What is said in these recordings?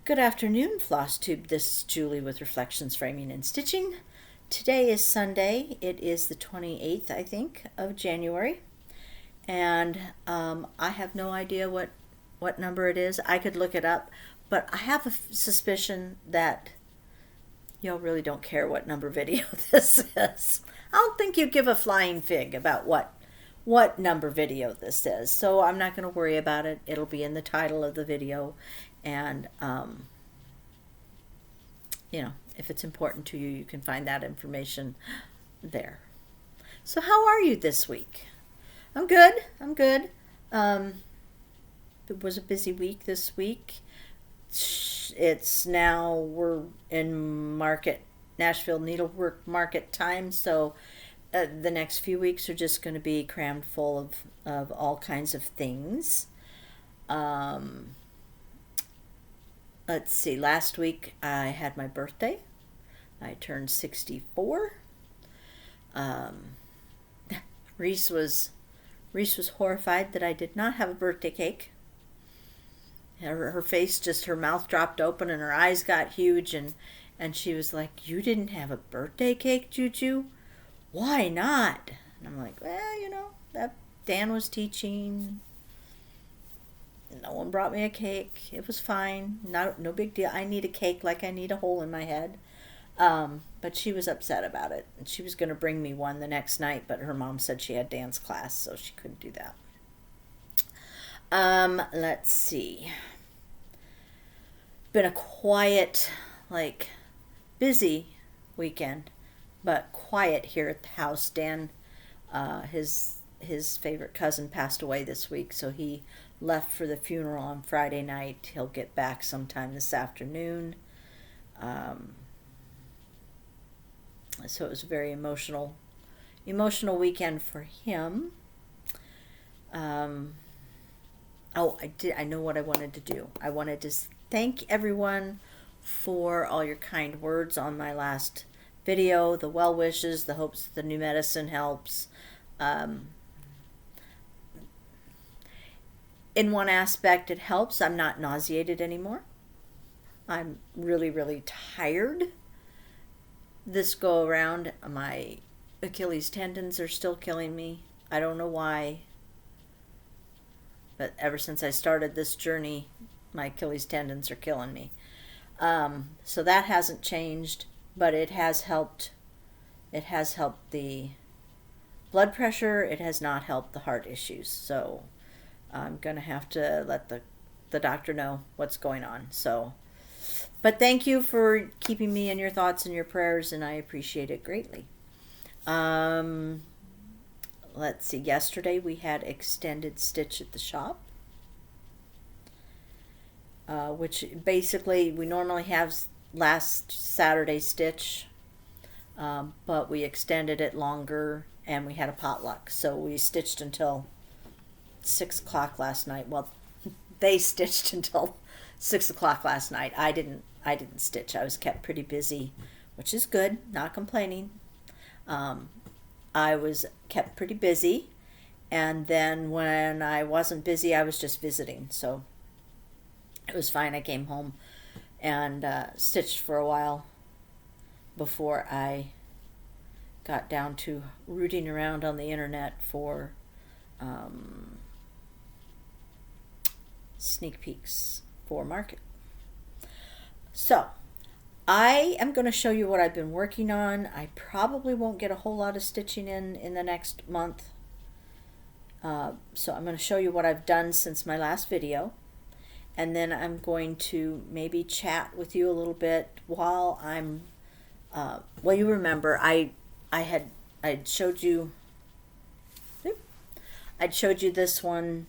Good afternoon, Floss Tube. This is Julie with Reflections Framing and Stitching. Today is Sunday. It is the 28th, I think, of January. And I have no idea what number it is. I could look it up, but I have a suspicion that y'all really don't care what number video this is. I don't think you give a flying fig about what number video this is. So I'm not going to worry about it. It'll be in the title of the video. And, if it's important to you, you can find that information there. So how are you this week? I'm good. It was a busy week this week. It's now, we're in Nashville needlework market time, so the next few weeks are just going to be crammed full of all kinds of things. Let's see, last week I had my birthday. I turned 64. Reese was horrified that I did not have a birthday cake. Her face, just her mouth dropped open and her eyes got huge, and she was like, "You didn't have a birthday cake, Juju? Why not?" And I'm like, "Well, that Dan was teaching. No one brought me a cake. It was fine. No big deal. I need a cake like I need a hole in my head." But she was upset about it. And she was going to bring me one the next night, but her mom said she had dance class, so she couldn't do that. Let's see. Been a quiet, busy weekend, but quiet here at the house. Dan, his favorite cousin passed away this week, so he left for the funeral on Friday night. He'll get back sometime this afternoon. So it was a very emotional weekend for him. I know what I wanted to do. I wanted to thank everyone for all your kind words on my last video, the well wishes, the hopes that the new medicine helps. In one aspect, it helps. I'm not nauseated anymore. I'm really, really tired. This go around, my Achilles tendons are still killing me. I don't know why. But ever since I started this journey, my Achilles tendons are killing me. So that hasn't changed, but it has helped. It has helped the blood pressure. It has not helped the heart issues. So I'm going to have to let the doctor know what's going on. But thank you for keeping me in your thoughts and your prayers, and I appreciate it greatly. Let's see. Yesterday we had extended stitch at the shop, which basically we normally have last Saturday stitch, but we extended it longer, and we had a potluck. So we stitched until 6 o'clock last night. Well, they stitched until 6 o'clock last night. I didn't stitch. I was kept pretty busy, which is good. Not complaining. I was kept pretty busy, and then when I wasn't busy, I was just visiting. So it was fine. I came home and stitched for a while before I got down to rooting around on the internet for sneak peeks for market. So I am going to show you what I've been working on. I probably won't get a whole lot of stitching in the next month. So I'm going to show you what I've done since my last video. And then I'm going to maybe chat with you a little bit while I'm, well, you remember I'd showed you this one,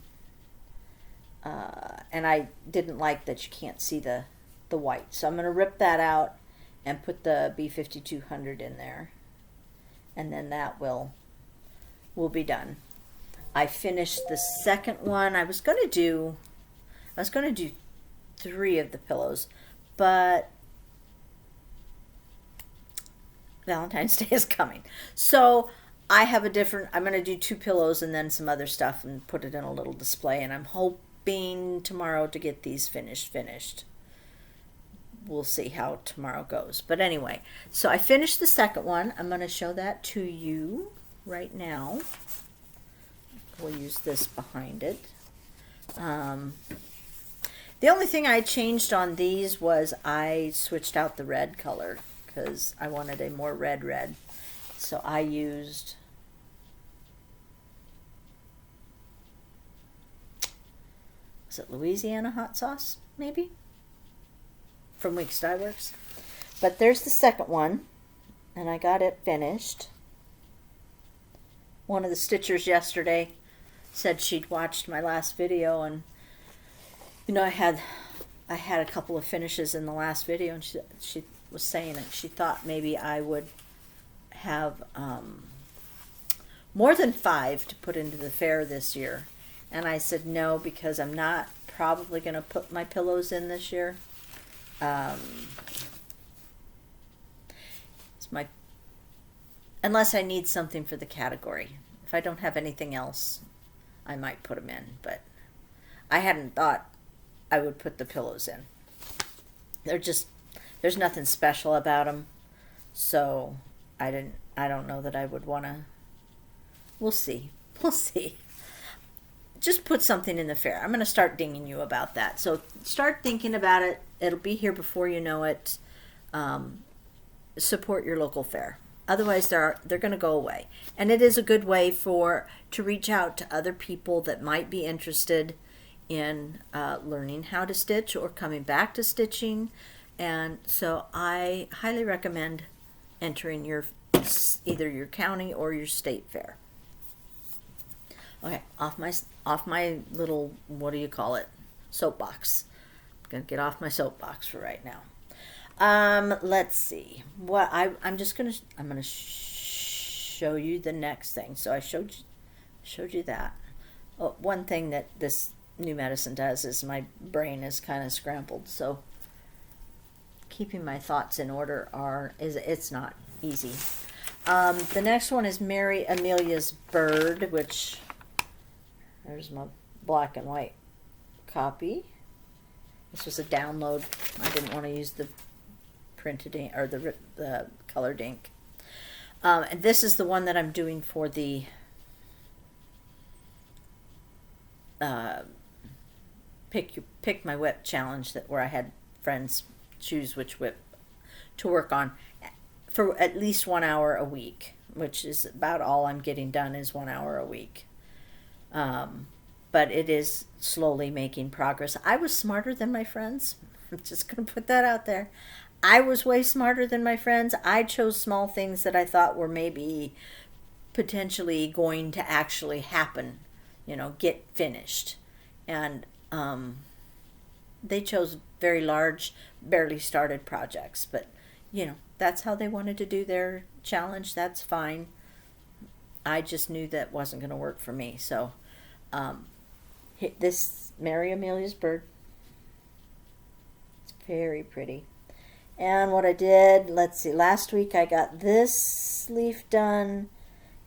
and I didn't like that you can't see the white. So I'm going to rip that out and put the B5200 in there, and then that will be done. I finished the second one. I was going to do 3 of the pillows, but Valentine's Day is coming. So I'm going to do 2 pillows and then some other stuff and put it in a little display, and I'm hoping tomorrow to get these finished. we'll see how tomorrow goes. But anyway, so I finished the second one. I'm going to show that to you right now. We'll use this behind it. The only thing I changed on these was I switched out the red color because I wanted a more red. So I used is it Louisiana hot sauce, maybe? From Weeks Dye Works. But there's the second one, and I got it finished. One of the stitchers yesterday said she'd watched my last video, and you know, I had a couple of finishes in the last video, and she was saying that she thought maybe I would have more than 5 to put into the fair this year. And I said no, because I'm not probably going to put my pillows in this year. Unless I need something for the category. If I don't have anything else, I might put them in. But I hadn't thought I would put the pillows in. There's nothing special about them. So I don't know that I would want to. We'll see. Just put something in the fair. I'm going to start dinging you about that. So start thinking about it. It'll be here before you know it. Support your local fair. Otherwise, they're going to go away. And it is a good way to reach out to other people that might be interested in learning how to stitch or coming back to stitching. And so I highly recommend entering either your county or your state fair. Okay, off my little, what do you call it, soapbox. I'm gonna get off my soapbox for right now. Let's see. I'm gonna show you the next thing. So I showed you that. Oh, one thing that this new medicine does is my brain is kind of scrambled. So keeping my thoughts in order it's not easy. The next one is Mary Amelia's Bird, which there's my black and white copy. This was a download. I didn't want to use the printed ink or the colored ink. And this is the one that I'm doing for the pick my whip challenge, where I had friends choose which whip to work on for at least 1 hour a week, which is about all I'm getting done is 1 hour a week. But it is slowly making progress. I was smarter than my friends. I'm just going to put that out there. I was way smarter than my friends. I chose small things that I thought were maybe potentially going to actually happen, get finished. And they chose very large, barely started projects. But, that's how they wanted to do their challenge. That's fine. I just knew that wasn't going to work for me. So this Mary Amelia's Bird. It's very pretty. And what I did, let's see, last week I got this leaf done,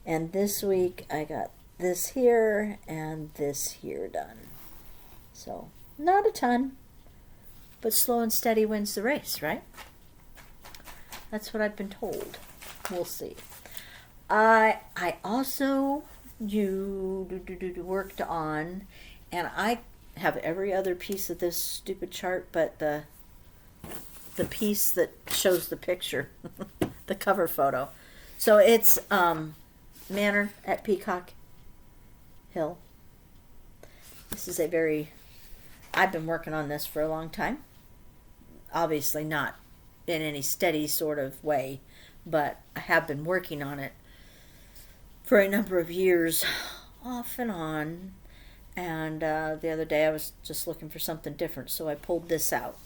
and this week I got this here and this here done. So not a ton, but slow and steady wins the race, right? That's what I've been told. We'll see. I also worked on, and I have every other piece of this stupid chart but the piece that shows the picture, the cover photo. So it's Manor at Peacock Hill. This is I've been working on this for a long time. Obviously not in any steady sort of way, but I have been working on it for a number of years, off and on. And the other day I was just looking for something different, so I pulled this out.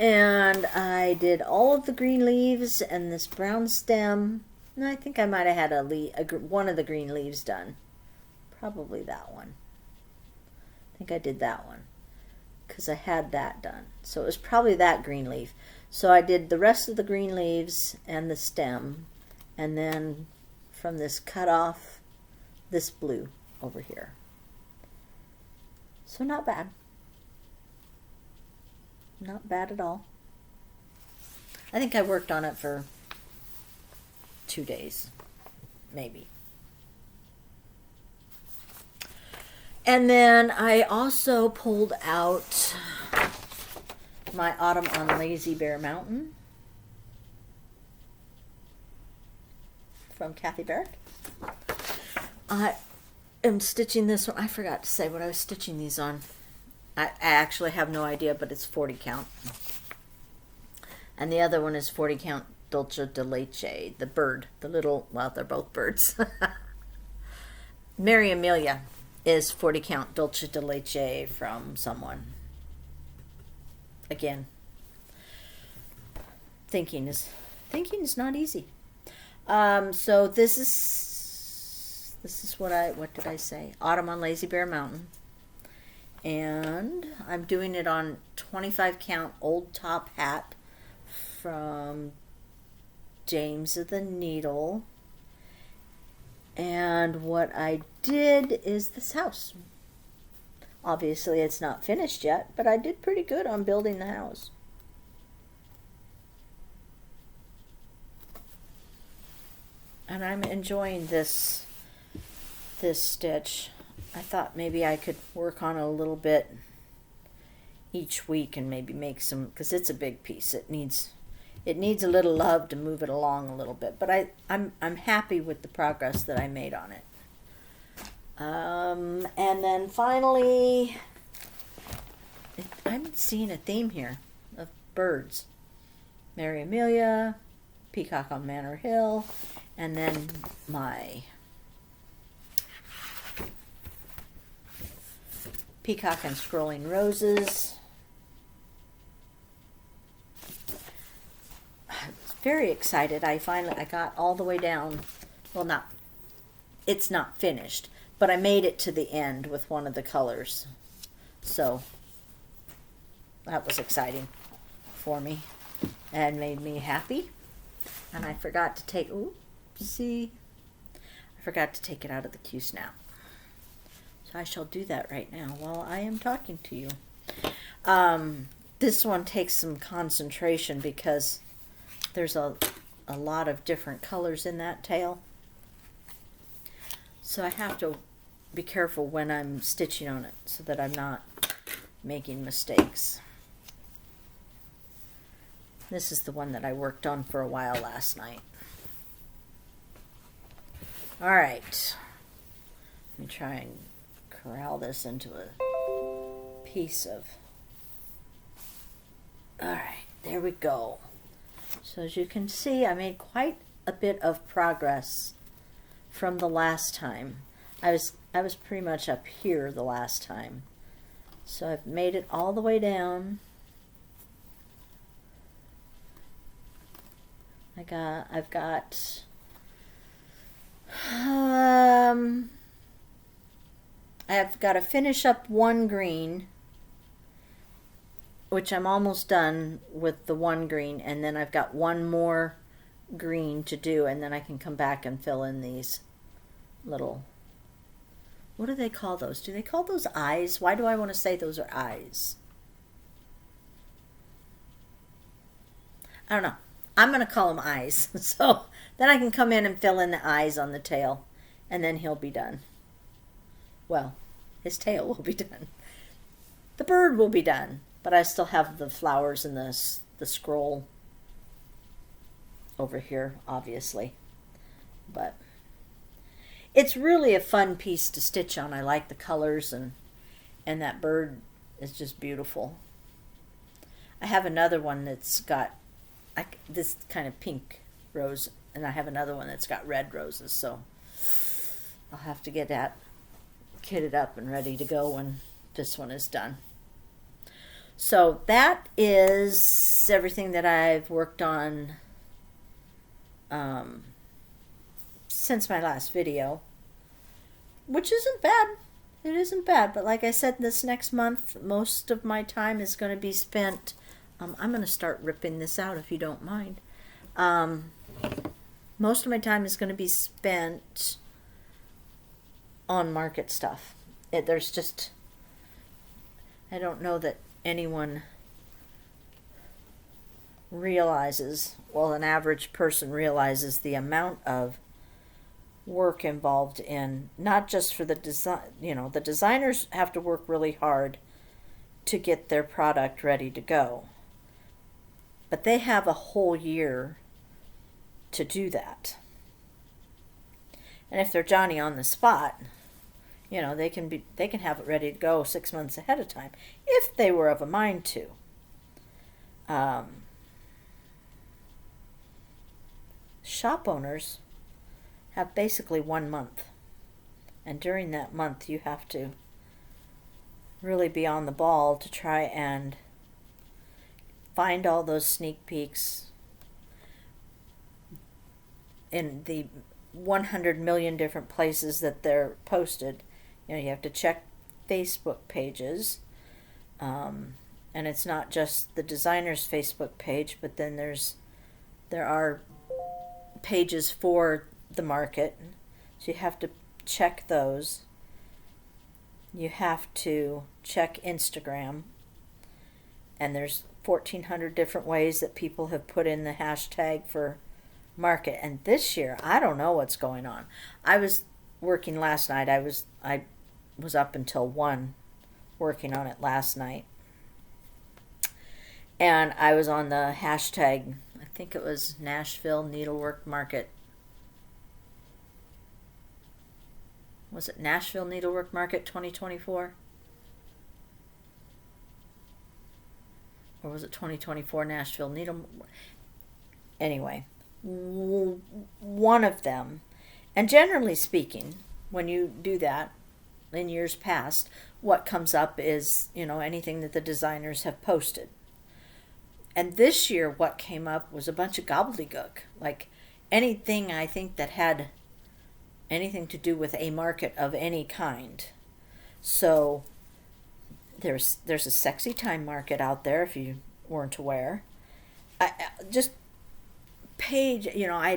And I did all of the green leaves and this brown stem. And I think I might have had one of the green leaves done. Probably that one. I think I did that one, because I had that done. So it was probably that green leaf. So I did the rest of the green leaves and the stem, and then from this cut off this blue over here. So not bad. not bad at all. I think I worked on it for 2 days, maybe. And then I also pulled out my Autumn on Lazy Bear Mountain from Kathy Barrett. I am stitching this one. I forgot to say what I was stitching these on. I actually have no idea, but it's 40 count. And the other one is 40 count Dulce de Leche, the bird, the little, well, they're both birds. Mary Amelia is 40 count Dulce de Leche from someone. Again, thinking is not easy. So this is what did I say? Autumn on Lazy Bear Mountain. And I'm doing it on 25 count old top hat from James of the Needle. And what I did is this house. Obviously it's not finished yet, but I did pretty good on building the house. And I'm enjoying this stitch. I thought maybe I could work on it a little bit each week and maybe make some, because it's a big piece. It needs a little love to move it along a little bit. But I'm happy with the progress that I made on it. And then finally, I'm seeing a theme here of birds. Mary Amelia, Peacock on Manor Hill, and then my Peacock and Scrolling Roses. I'm very excited. I got all the way down. Well, it's not finished, but I made it to the end with one of the colors. So that was exciting for me and made me happy. And I forgot to take, I forgot to take it out of the Q snap. So I shall do that right now while I am talking to you. This one takes some concentration because there's a lot of different colors in that tail. So I have to be careful when I'm stitching on it so that I'm not making mistakes. This is the one that I worked on for a while last night. All right. Let me try and corral this into a piece of... All right, there we go. So as you can see, I made quite a bit of progress from the last time. I was pretty much up here the last time. So I've made it all the way down. I've got to finish up one green, which I'm almost done with the one green, and then I've got one more green to do, and then I can come back and fill in these little, what do they call those? Do they call those eyes? Why do I want to say those are eyes? I don't know. I'm going to call them eyes. So then I can come in and fill in the eyes on the tail, and then he'll be done. Well, his tail will be done. The bird will be done, but I still have the flowers and the scroll over here, obviously. But it's really a fun piece to stitch on. I like the colors, and that bird is just beautiful. I have another one that's got this kind of pink rose, and I have another one that's got red roses, so I'll have to get that kitted up and ready to go when this one is done. So that is everything that I've worked on since my last video, which isn't bad. It isn't bad, but like I said, this next month, most of my time is going to be spent. I'm going to start ripping this out if you don't mind. Most of my time is going to be spent on market stuff. There's just, I don't know that anyone realizes, well, an average person realizes the amount of work involved in, not just for the design, the designers have to work really hard to get their product ready to go, but they have a whole year to do that. And if they're Johnny on the spot, they can have it ready to go 6 months ahead of time if they were of a mind to. Shop owners have basically 1 month, and during that month you have to really be on the ball to try and find all those sneak peeks in the 100 million different places that they're posted. You have to check Facebook pages, and it's not just the designer's Facebook page, but then there are pages for the market, so you have to check those. You have to check Instagram, and there's 1,400 different ways that people have put in the hashtag for market. And this year, I don't know what's going on. I was working last night. I was up until 1 working on it last night, and I was on the hashtag, I think it was Nashville Needlework Market. Was it Nashville Needlework Market 2024? Or was it 2024 Nashville Needle? Anyway, one of them. And generally speaking, when you do that in years past, what comes up is, anything that the designers have posted. And this year what came up was a bunch of gobbledygook, like anything I think that had anything to do with a market of any kind. So there's a sexy time market out there, if you weren't aware. I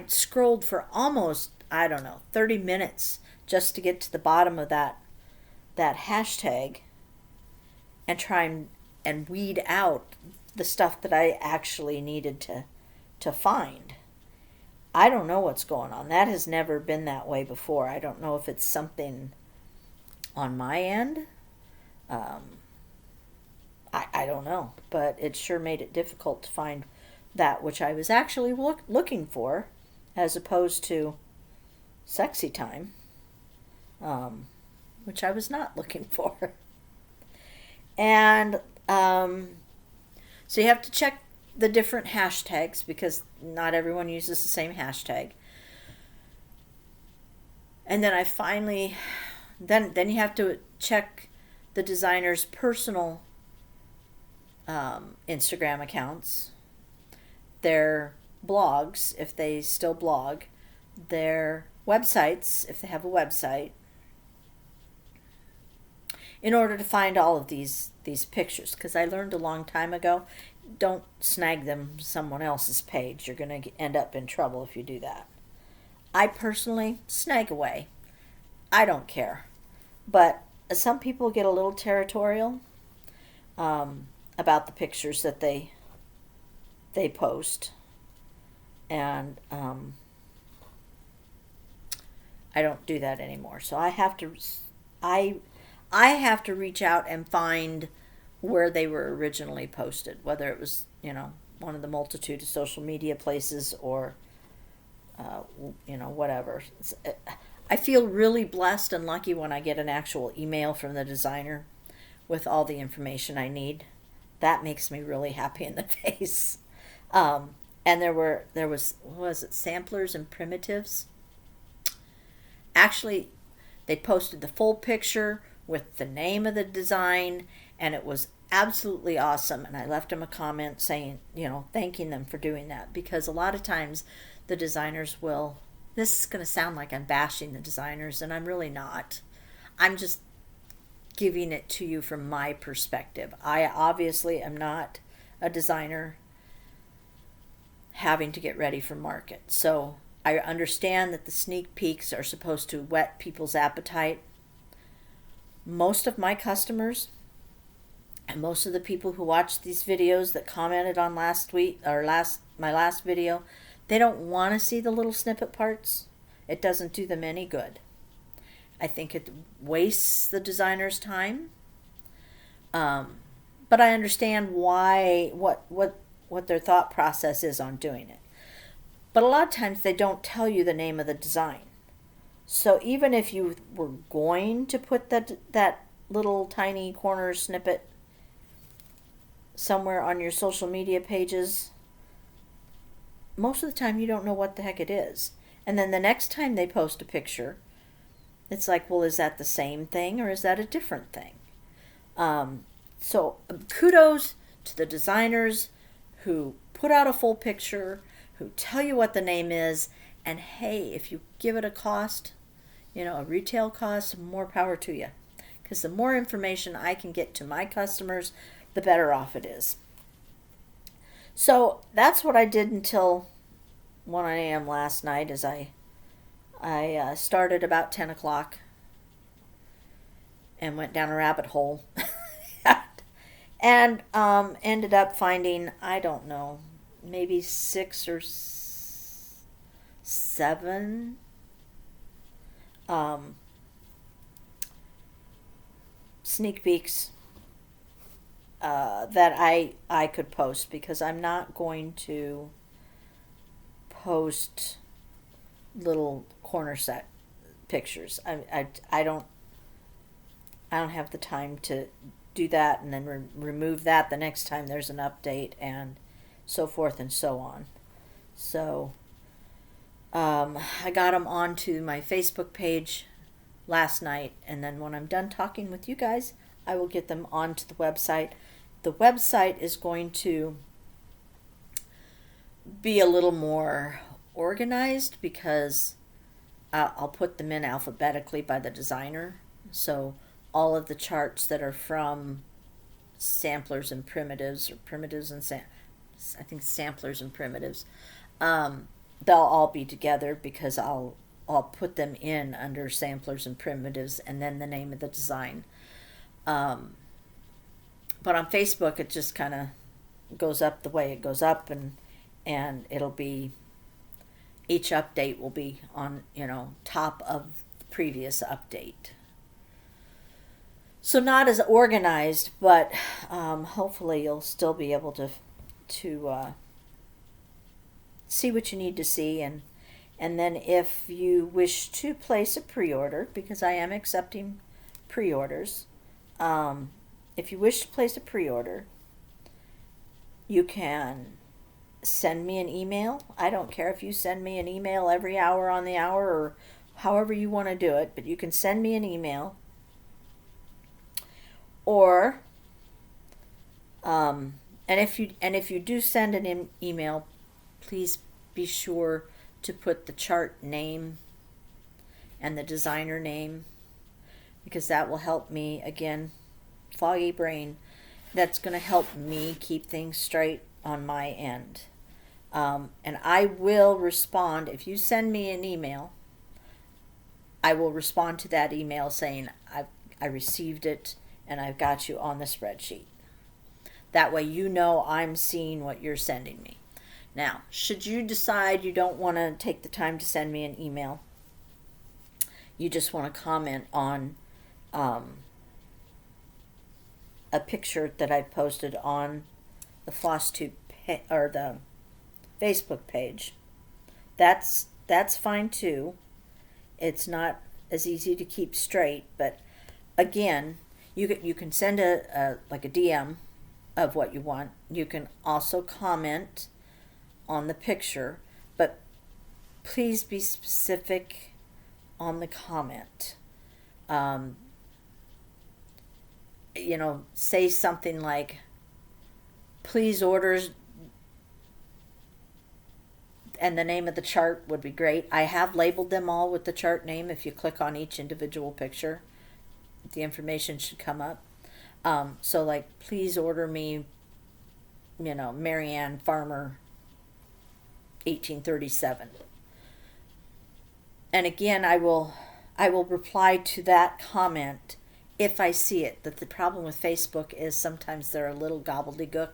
scrolled for almost, 30 minutes just to get to the bottom of that hashtag and try and weed out the stuff that I actually needed to find. I don't know what's going on. That has never been that way before. I don't know if it's something on my end. I don't know, but it sure made it difficult to find that which I was actually looking for, as opposed to sexy time, which I was not looking for. And so you have to check the different hashtags, because not everyone uses the same hashtag. And then then you have to check the designer's personal Instagram accounts, their blogs, if they still blog, their websites, if they have a website, in order to find all of these pictures. Because I learned a long time ago, don't snag them someone else's page. You're going to end up in trouble if you do that. I personally snag away. I don't care. But some people get a little territorial about the pictures that they post. And I don't do that anymore. So I have to reach out and find where they were originally posted, whether it was, one of the multitude of social media places or, whatever. I feel really blessed and lucky when I get an actual email from the designer with all the information I need. That makes me really happy in the face. And there was samplers and primitives? Actually, they posted the full picture with the name of the design, and it was absolutely awesome. And I left them a comment saying, thanking them for doing that, because a lot of times the designers will, this is going to sound like I'm bashing the designers, and I'm really not. I'm just giving it to you from my perspective. I obviously am not a designer having to get ready for market. So I understand that the sneak peeks are supposed to whet people's appetite. Most of my customers And most of the people who watch these videos that commented on last week or my last video, they don't want to see the little snippet parts. It doesn't do them any good. I think it wastes the designer's time. But I understand what their thought process is on doing it. But a lot of times they don't tell you the name of the design. So even if you were going to put that little tiny corner snippet somewhere on your social media pages, most of the time you don't know what the heck it is. And then the next time they post a picture, it's like, well, is that the same thing or is that a different thing? So kudos to the designers who put out a full picture, who tell you what the name is, and hey, if you give it a cost, a retail cost, more power to you. Because the more information I can get to my customers, the better off it is. So that's what I did until 1 a.m. last night, as I started about 10 o'clock and went down a rabbit hole and ended up finding, I don't know, maybe 6 or 7 sneak peeks that I could post, because I'm not going to post little corner set pictures. I don't have the time to do that and then remove that the next time there's an update and so forth and so on. So I got them onto my Facebook page last night, and then when I'm done talking with you guys, I will get them onto the website. The website is going to be a little more organized because I'll put them in alphabetically by the designer. So all of the charts that are from samplers and primitives, or primitives and I think samplers and primitives, they'll all be together because I'll put them in under samplers and primitives and then the name of the design. But on Facebook it just kind of goes up the way it goes up, and it'll be, each update will be on top of the previous update. So not as organized, but hopefully you'll still be able to see what you need to see, and then if you wish to place a pre-order, because I am accepting pre-orders, if you wish to place a pre-order, you can send me an email. I don't care if you send me an email every hour on the hour or however you want to do it, but you can send me an email. Or and if you do send an email, please be sure to put the chart name and the designer name, because that will help me, again, foggy brain, that's going to help me keep things straight on my end. And I will respond. If you send me an email, I will respond to that email saying I received it and I've got you on the spreadsheet. That way I'm seeing what you're sending me. Now, should you decide you don't want to take the time to send me an email, you just want to comment on a picture that I posted on the Floss or the Facebook page, that's fine too. It's not as easy to keep straight, but again, you can send a DM of what you want. You can also comment on the picture, but please be specific on the comment. Say something like, please order, and the name of the chart would be great. I have labeled them all with the chart name. If you click on each individual picture, the information should come up. So like, please order me, Marianne Farmer 1837. And again, I will reply to that comment if I see it. That the problem with Facebook is sometimes they're a little gobbledygook,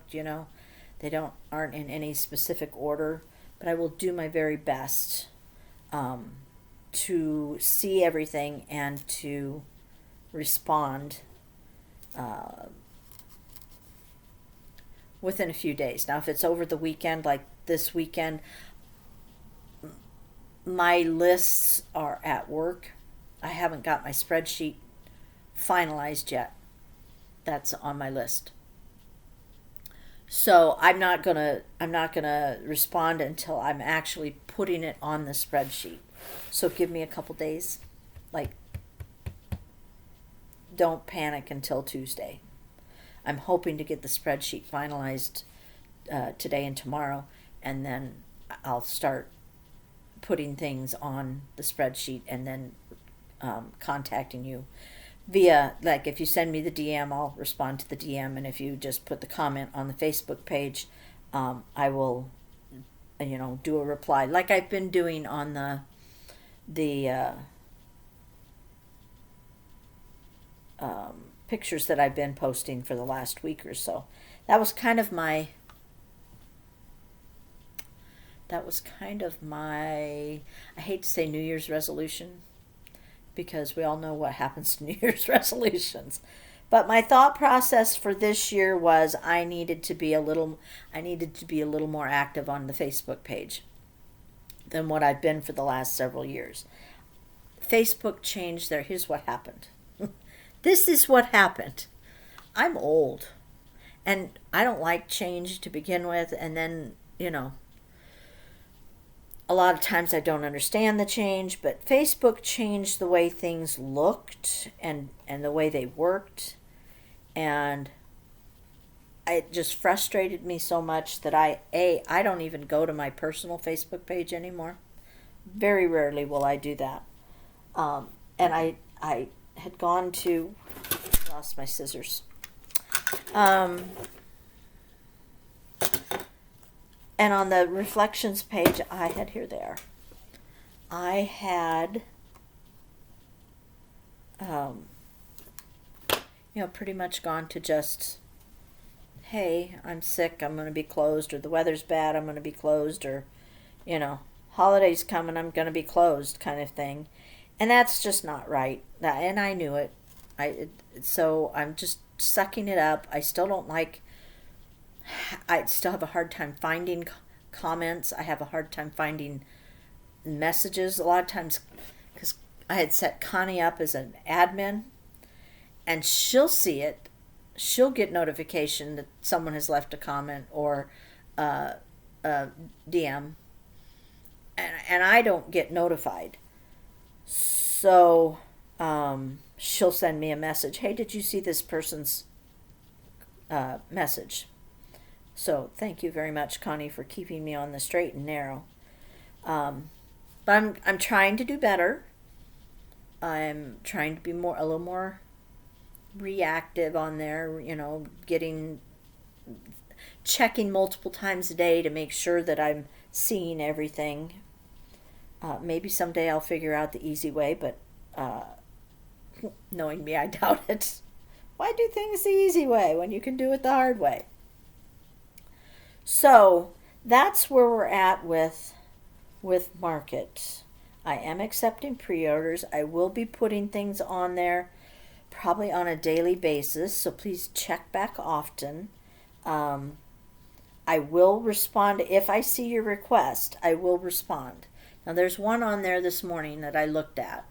They aren't in any specific order, but I will do my very best to see everything and to respond within a few days. Now, if it's over the weekend, like this weekend, my lists are at work. I haven't got my spreadsheet finalized yet. That's on my list. So I'm not gonna respond until I'm actually putting it on the spreadsheet. So give me a couple days. Like, don't panic until Tuesday. I'm hoping to get the spreadsheet finalized today and tomorrow, and then I'll start putting things on the spreadsheet and then contacting you via, like, if you send me the DM, I'll respond to the DM, and if you just put the comment on the Facebook page, I will, do a reply like I've been doing on the pictures that I've been posting for the last week or so. That was kind of my I hate to say New Year's resolution, because we all know what happens to New Year's resolutions. But my thought process for this year was I needed to be a little more active on the Facebook page than what I've been for the last several years. Facebook changed here's what happened. This is what happened. I'm old, and I don't like change to begin with, and then, a lot of times I don't understand the change, but Facebook changed the way things looked and the way they worked, and it just frustrated me so much that I don't even go to my personal Facebook page anymore. Very rarely will I do that. And I had gone to, lost my scissors. And on the reflections page, here they are. I had, pretty much gone to just, hey, I'm sick, I'm going to be closed, or the weather's bad, I'm going to be closed, or, holidays coming, I'm going to be closed, kind of thing. And that's just not right. And I knew it. So I'm just sucking it up. I still have a hard time finding comments. I have a hard time finding messages a lot of times, because I had set Connie up as an admin, and she'll see it. She'll get notification that someone has left a comment or a DM, and I don't get notified. So she'll send me a message. Hey, did you see this person's message? So thank you very much, Connie, for keeping me on the straight and narrow. But I'm trying to do better. I'm trying to be a little more reactive on there. Checking multiple times a day to make sure that I'm seeing everything. Maybe someday I'll figure out the easy way, but knowing me, I doubt it. Why do things the easy way when you can do it the hard way? So that's where we're at with Market. I am accepting pre-orders. I will be putting things on there probably on a daily basis, so please check back often. I will respond. If I see your request, I will respond. Now, there's one on there this morning that I looked at.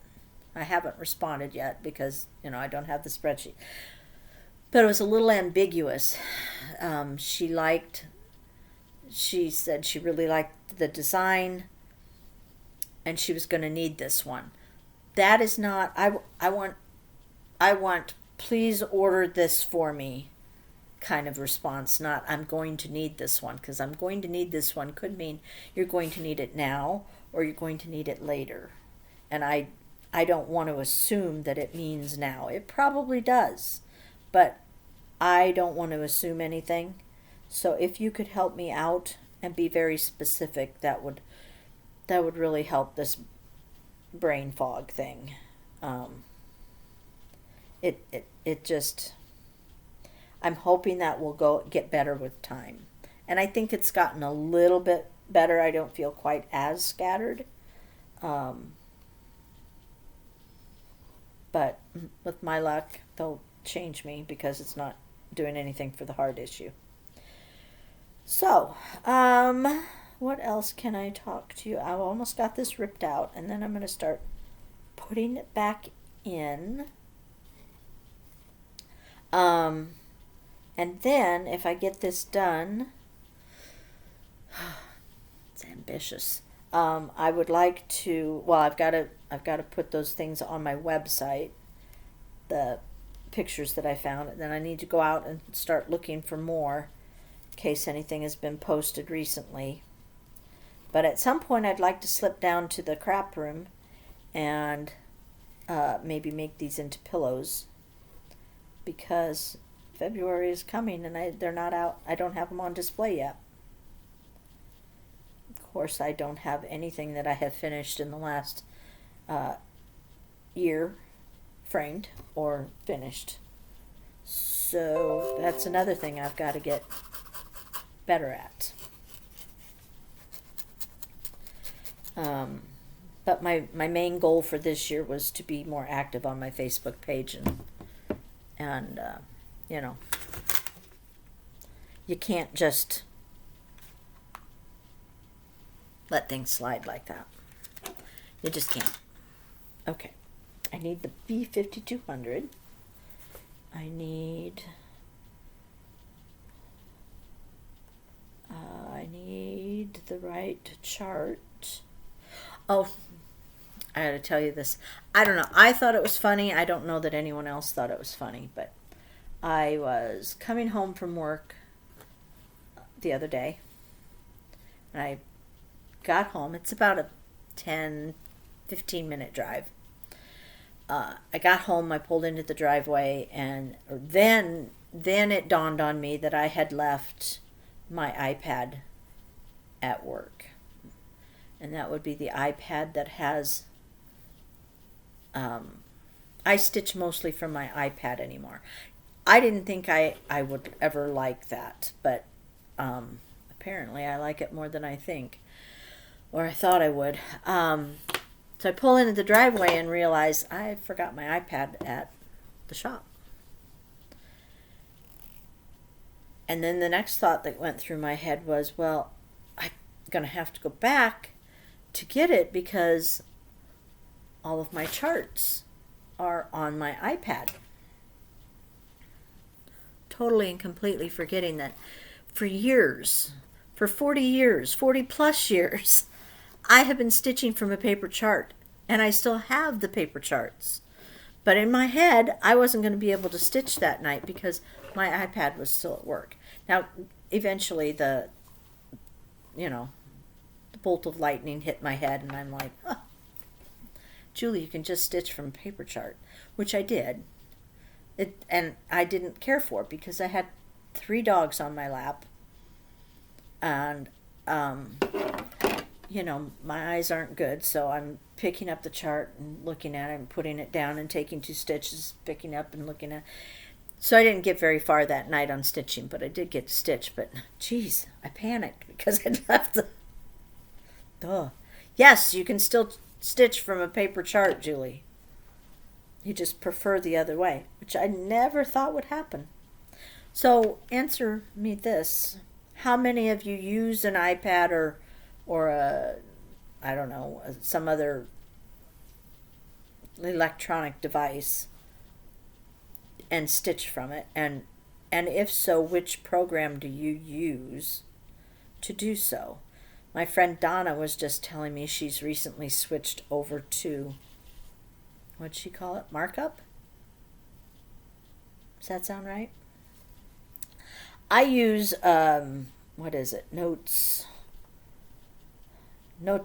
I haven't responded yet because, I don't have the spreadsheet. But it was a little ambiguous. She said she really liked the design, and she was going to need this one. That is not, I want, please order this for me kind of response, not I'm going to need this one, because I'm going to need this one could mean you're going to need it now or you're going to need it later. And I don't want to assume that it means now. It probably does, but I don't want to assume anything. So if you could help me out and be very specific, that would really help this brain fog thing. It just, I'm hoping that will get better with time. And I think it's gotten a little bit better. I don't feel quite as scattered. Um, but with my luck, they'll change me because it's not doing anything for the heart issue. So, what else can I talk to you? I've almost got this ripped out, and then I'm going to start putting it back in. Um, and then if I get this done, it's ambitious. I would like to. Well, I've got to put those things on my website, the pictures that I found, and then I need to go out and start looking for more in case anything has been posted recently. But at some point, I'd like to slip down to the crap room and maybe make these into pillows because February is coming and they're not out. I don't have them on display yet. Of course, I don't have anything that I have finished in the last year framed or finished. So that's another thing I've got to get better at. But my main goal for this year was to be more active on my Facebook page and you know, you can't just let things slide like that. You just can't. Okay. I need the B5200. I need the right chart. Oh, I gotta tell you this. I don't know. I thought it was funny. I don't know that anyone else thought it was funny, but I was coming home from work the other day, and I got home. It's about a 10-15 minute drive. I got home, I pulled into the driveway, and then it dawned on me that I had left my iPad at work. And that would be the iPad that has, I stitch mostly from my iPad anymore. I didn't think I would ever like that, but apparently I like it more than I think, or I thought I would. So I pull into the driveway and realize I forgot my iPad at the shop. And then the next thought that went through my head was, well, I'm going to have to go back to get it because all of my charts are on my iPad. Totally and completely forgetting that for years, for 40 plus years, I have been stitching from a paper chart, and I still have the paper charts. But in my head, I wasn't going to be able to stitch that night because my iPad was still at work. Now, eventually the bolt of lightning hit my head, and I'm like, oh, Julie, you can just stitch from a paper chart, which I did. And I didn't care for it because I had 3 dogs on my lap, and my eyes aren't good, so I'm picking up the chart and looking at it and putting it down and taking 2 stitches, picking up and looking at it. So I didn't get very far that night on stitching, but I did get to stitch. But, geez, I panicked because I'd left the... Duh. Yes, you can still stitch from a paper chart, Julie. You just prefer the other way, which I never thought would happen. So answer me this. How many of you use an iPad or a, I don't know, some other electronic device and stitch from it? And if so, which program do you use to do so? My friend Donna was just telling me she's recently switched over to, what'd she call it? Markup? Does that sound right? I use, what is it? Notes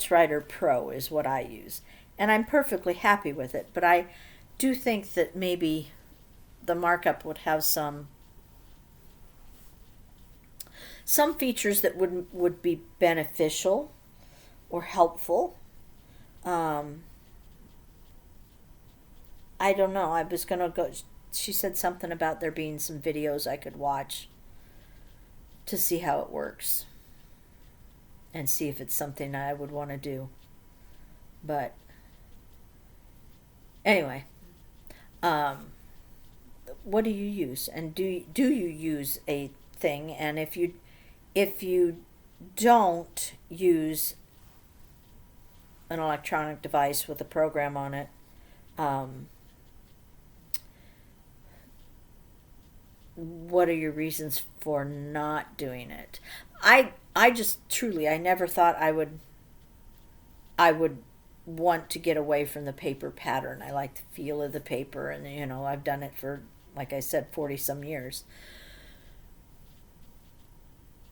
Writer Pro is what I use. And I'm perfectly happy with it. But I do think that maybe the markup would have some features that would be beneficial or helpful. I don't know. I was going to she said something about there being some videos I could watch to see how it works and see if it's something I would want to do. But anyway, what do you use? And do you use a thing? And if you don't use an electronic device with a program on it, what are your reasons for not doing it? I just truly, I never thought I would want to get away from the paper pattern. I like the feel of the paper, and I've done it for, like I said, 40 some years.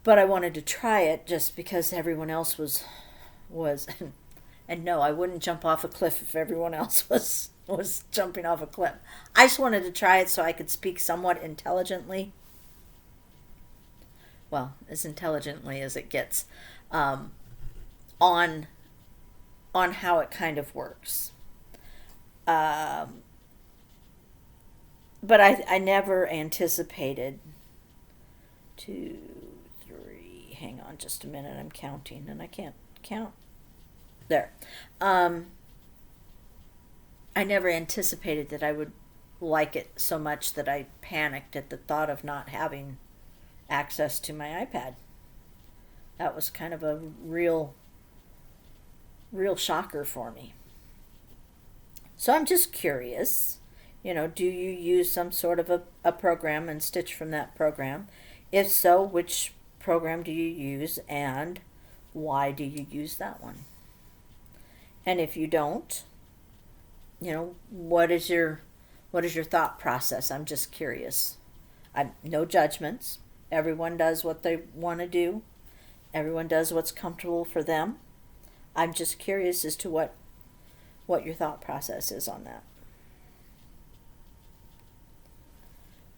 But I wanted to try it just because everyone else was and no, I wouldn't jump off a cliff if everyone else was jumping off a cliff. I just wanted to try it so I could speak somewhat intelligently. Well, as intelligently as it gets, on how it kind of works. But I never anticipated 2, 3. Hang on just a minute. I'm counting and I can't count. There. I never anticipated that I would like it so much that I panicked at the thought of not having access to my iPad. That was kind of a real shocker for me. So I'm just curious, do you use some sort of a program and stitch from that program? If so, which program do you use and why do you use that one? And if you don't, what is your thought process? I'm just curious. No judgments. Everyone does what they want to do. Everyone does what's comfortable for them. I'm just curious as to what your thought process is on that.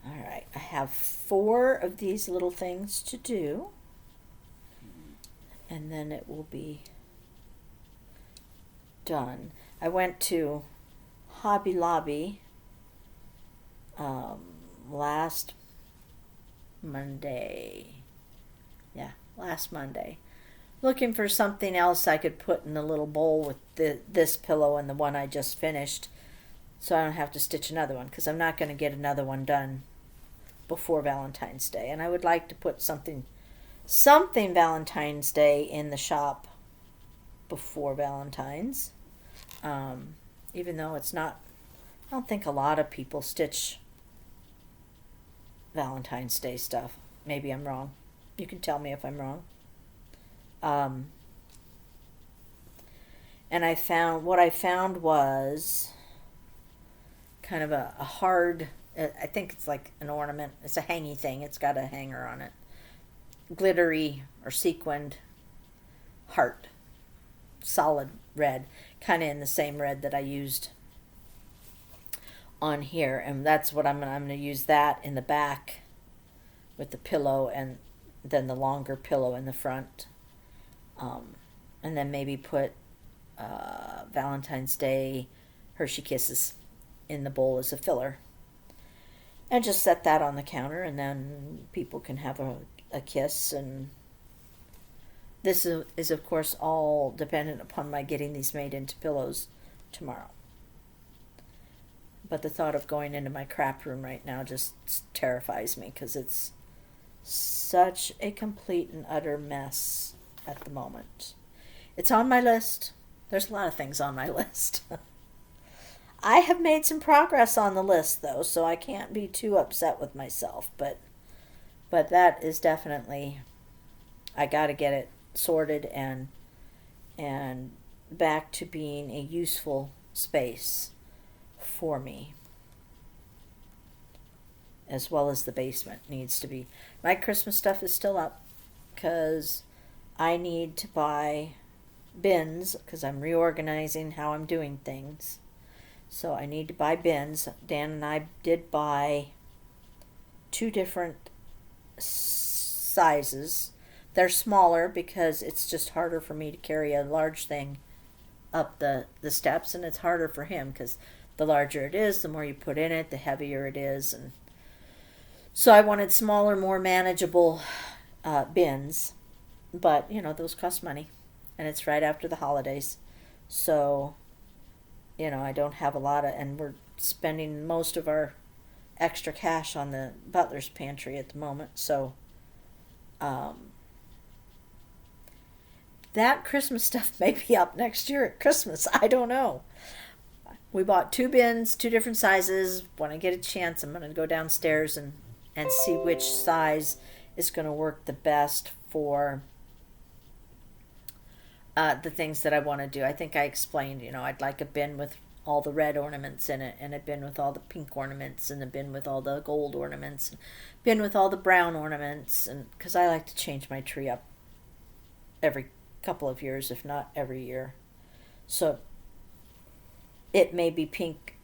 All right, I have 4 of these little things to do, and then it will be done. I went to Hobby Lobby last Monday. Yeah, last Monday. Looking for something else I could put in the little bowl with this pillow and the one I just finished, so I don't have to stitch another one, because I'm not going to get another one done before Valentine's Day. And I would like to put something Valentine's Day in the shop before Valentine's. Even though it's not, I don't think a lot of people stitch Valentine's Day stuff. Maybe I'm wrong. You can tell me if I'm wrong. And what I found was kind of a hard, I think it's like an ornament. It's a hangy thing. It's got a hanger on it. Glittery or sequined heart. Solid red. Kind of in the same red that I used on here. And that's what I'm going to use that in the back with the pillow, and then the longer pillow in the front. And then maybe put Valentine's Day Hershey Kisses in the bowl as a filler. And just set that on the counter, and then people can have a kiss. And this is, of course, all dependent upon my getting these made into pillows tomorrow. But the thought of going into my crap room right now just terrifies me, because it's such a complete and utter mess at the moment. It's on my list. There's a lot of things on my list. I have made some progress on the list, though, so I can't be too upset with myself. But that is definitely, I got to get it sorted and back to being a useful space for me, as well as the basement needs to be. My Christmas stuff is still up because I need to buy bins, because I'm reorganizing how I'm doing things. So I need to buy bins. Dan and I did buy 2 different sizes. They're smaller because it's just harder for me to carry a large thing up the steps, and it's harder for him because the larger it is, the more you put in it, the heavier it is. And so I wanted smaller, more manageable bins. But, those cost money. And it's right after the holidays. So, I don't have a lot of, and we're spending most of our extra cash on the butler's pantry at the moment. So, that Christmas stuff may be up next year at Christmas. I don't know. We bought 2 bins, 2 different sizes. When I get a chance, I'm going to go downstairs and see which size is going to work the best for the things that I want to do. I think I explained, I'd like a bin with all the red ornaments in it, and a bin with all the pink ornaments, and a bin with all the gold ornaments, and a bin with all the brown ornaments, and because I like to change my tree up every couple of years, if not every year. So it may be pink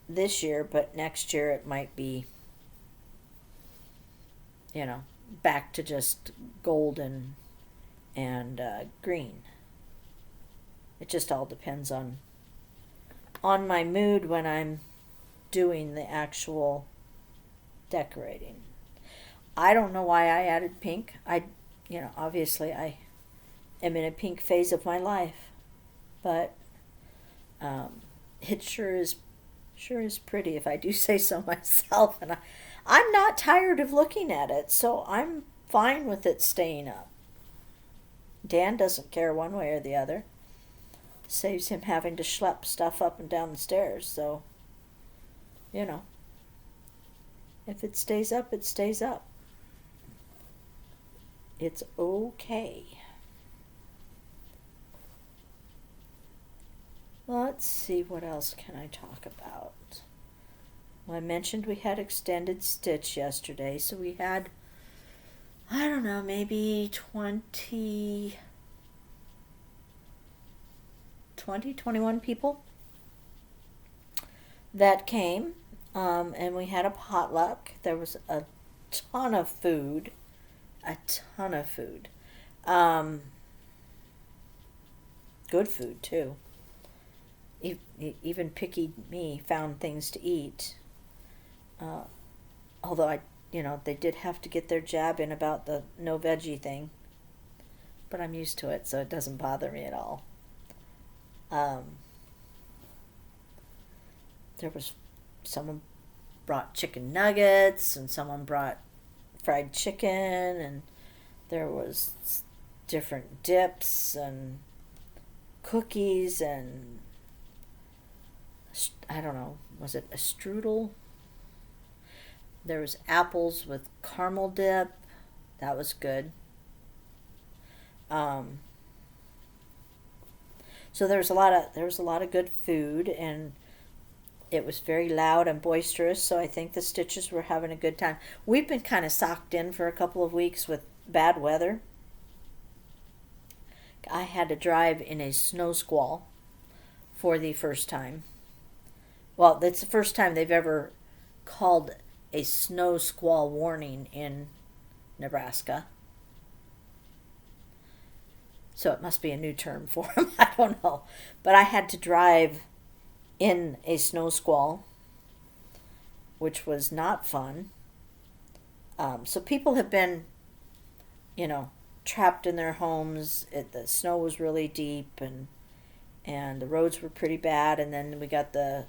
this year, but next year it might be, back to just gold and green. It just all depends on my mood when I'm doing the actual decorating. I don't know why I added pink. Obviously I am in a pink phase of my life, but it sure is pretty, if I do say so myself. And I'm not tired of looking at it, so I'm fine with it staying up. Dan doesn't care one way or the other. Saves him having to schlep stuff up and down the stairs. So, if it stays up, it stays up. It's okay. Let's see, what else can I talk about? Well, I mentioned we had extended stitch yesterday, so we had, I don't know, maybe 21 people that came, and we had a potluck. There was a ton of food. Good food, too. Even picky me found things to eat. Although they did have to get their jab in about the no veggie thing. But I'm used to it, so it doesn't bother me at all. Someone brought chicken nuggets, and someone brought fried chicken, and there was different dips and cookies, and I don't know, was it a strudel? There was apples with caramel dip. That was good. So there was a lot of good food, and it was very loud and boisterous, so I think the stitches were having a good time. We've been kind of socked in for a couple of weeks with bad weather. I had to drive in a snow squall for the first time. Well, that's the first time they've ever called a snow squall warning in Nebraska. So it must be a new term for them. I don't know. But I had to drive in a snow squall, which was not fun. So people have been, trapped in their homes. The snow was really deep, and the roads were pretty bad. And then we got the,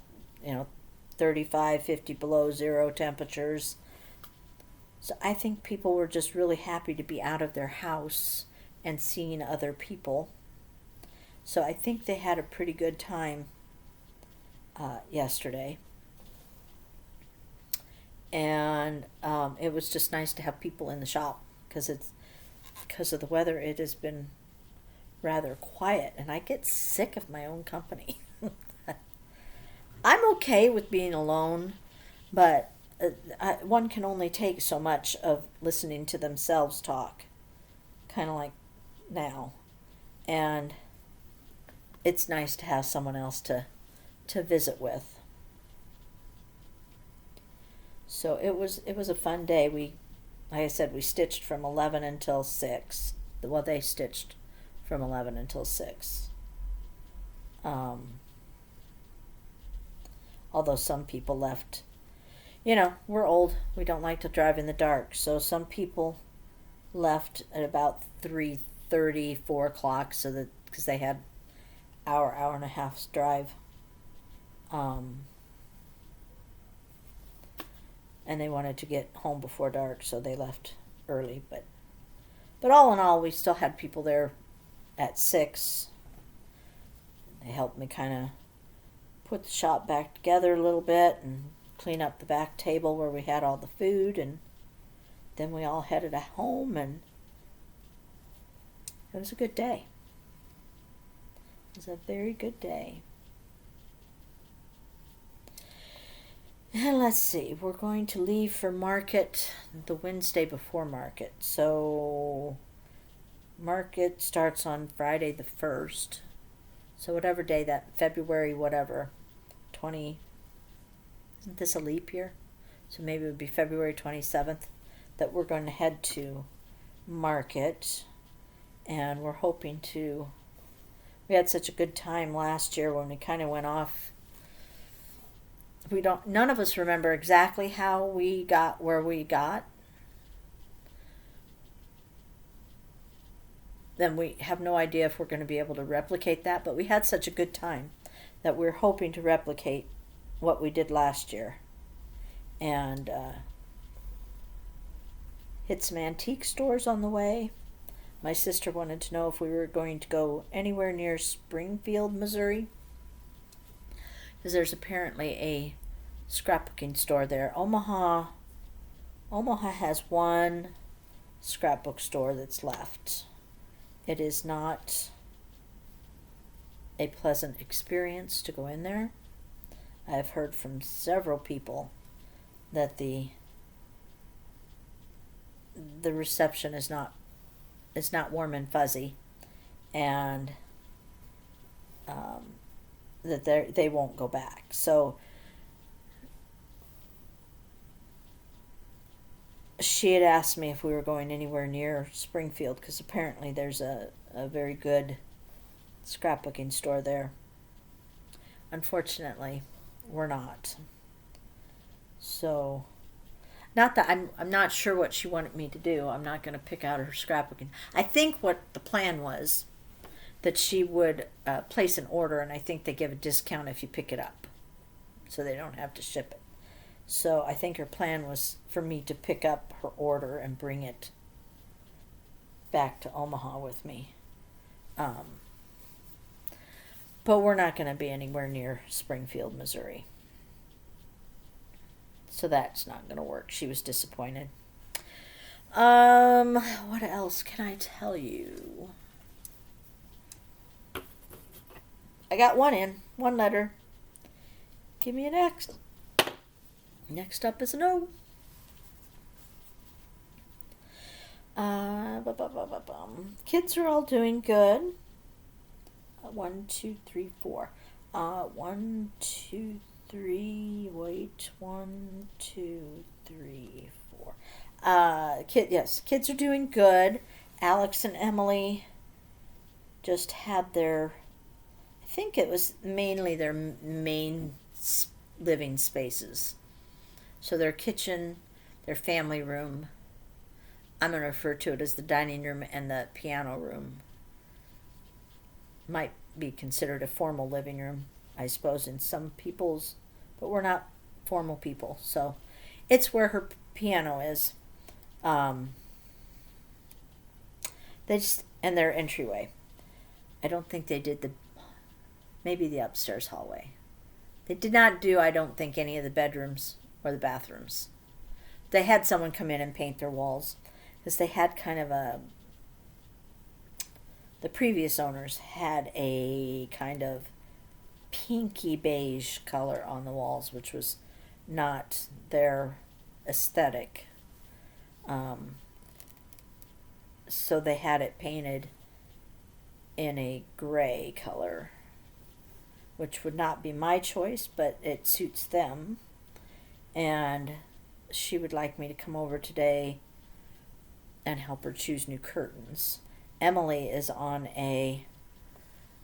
35, 50 below zero temperatures. So I think people were just really happy to be out of their house and seeing other people. So I think they had a pretty good time yesterday. And it was just nice to have people in the shop because of the weather. It has been rather quiet, and I get sick of my own company. I'm okay with being alone, but one can only take so much of listening to themselves talk, kind of like now. And it's nice to have someone else to visit with. So it was a fun day. Like I said, we stitched from 11 until 6. Well, they stitched from 11 until 6. Although some people left. You know, we're old. We don't like to drive in the dark. So some people left at about 3:30, 4 o'clock, so that because they had hour and a half's drive. And they wanted to get home before dark, so they left early. But all in all, we still had people there at 6. They helped me kind of put the shop back together a little bit and clean up the back table where we had all the food, and then we all headed home, and it was a good day. It was a very good day. And let's see, we're going to leave for market the Wednesday before market. So market starts on Friday the 1st. So whatever day that, February whatever, 20, isn't this a leap year? So maybe it would be February 27th that we're going to head to market. And we're hoping to, we had such a good time last year when we kind of went off. None of us remember exactly how we got where we got. Then we have no idea if we're going to be able to replicate that, but we had such a good time that we're hoping to replicate what we did last year. And hit some antique stores on the way. My sister wanted to know if we were going to go anywhere near Springfield, Missouri, because there's apparently a scrapbooking store there. Omaha has one scrapbook store that's left. It is not a pleasant experience to go in there. I've heard from several people that the reception is not warm and fuzzy, and that they won't go back. So she had asked me if we were going anywhere near Springfield, because apparently there's a very good scrapbooking store there. Unfortunately, we're not. So, not that I'm not sure what she wanted me to do. I'm not going to pick out her scrapbooking. I think what the plan was that she would place an order, and I think they give a discount if you pick it up, so they don't have to ship it. So I think her plan was for me to pick up her order and bring it back to Omaha with me. But we're not going to be anywhere near Springfield, Missouri. So that's not going to work. She was disappointed. What else can I tell you? I got one letter. Give me an X. Next up is an O. Kids are all doing good. 1, 2, 3, 4. 1, 2, 3. Wait. 1, 2, 3, 4. Kids are doing good. Alex and Emily just had their, I think it was mainly their main living spaces. So their kitchen, their family room, I'm going to refer to it as the dining room and the piano room, might be considered a formal living room, I suppose, in some people's, but we're not formal people. So it's where her piano is. And their entryway. I don't think they did maybe the upstairs hallway. They did not do, I don't think, any of the bedrooms or the bathrooms. They had someone come in and paint their walls, because they had kind of the previous owners had a kind of pinky beige color on the walls, which was not their aesthetic. So they had it painted in a gray color, which would not be my choice, but it suits them. And she would like me to come over today and help her choose new curtains. Emily is on a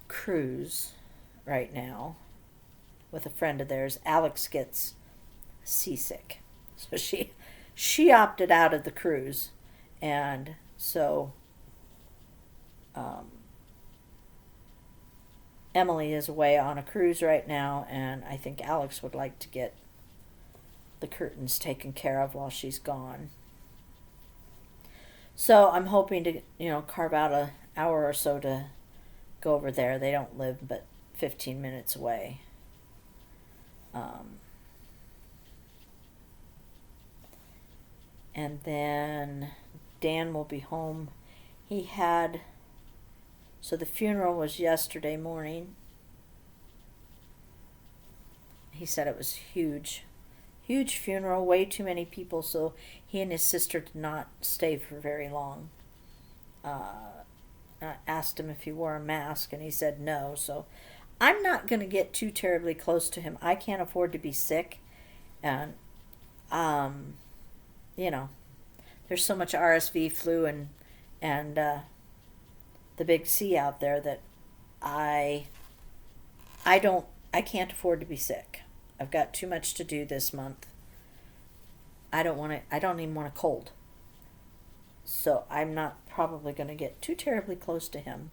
cruise right now, with a friend of theirs. Alex gets seasick, so she opted out of the cruise, and so Emily is away on a cruise right now, and I think Alex would like to get the curtains taken care of while she's gone. So I'm hoping to, carve out an hour or so to go over there. They don't live but 15 minutes away. And then Dan will be home. So the funeral was yesterday morning. He said it was huge. Huge funeral, way too many people, so he and his sister did not stay for very long. I asked him if he wore a mask, and he said no, so I'm not going to get too terribly close to him. I can't afford to be sick, and, there's so much RSV, flu, and the big C out there that I can't afford to be sick. I've got too much to do this month. I don't even want a cold. So I'm not probably going to get too terribly close to him.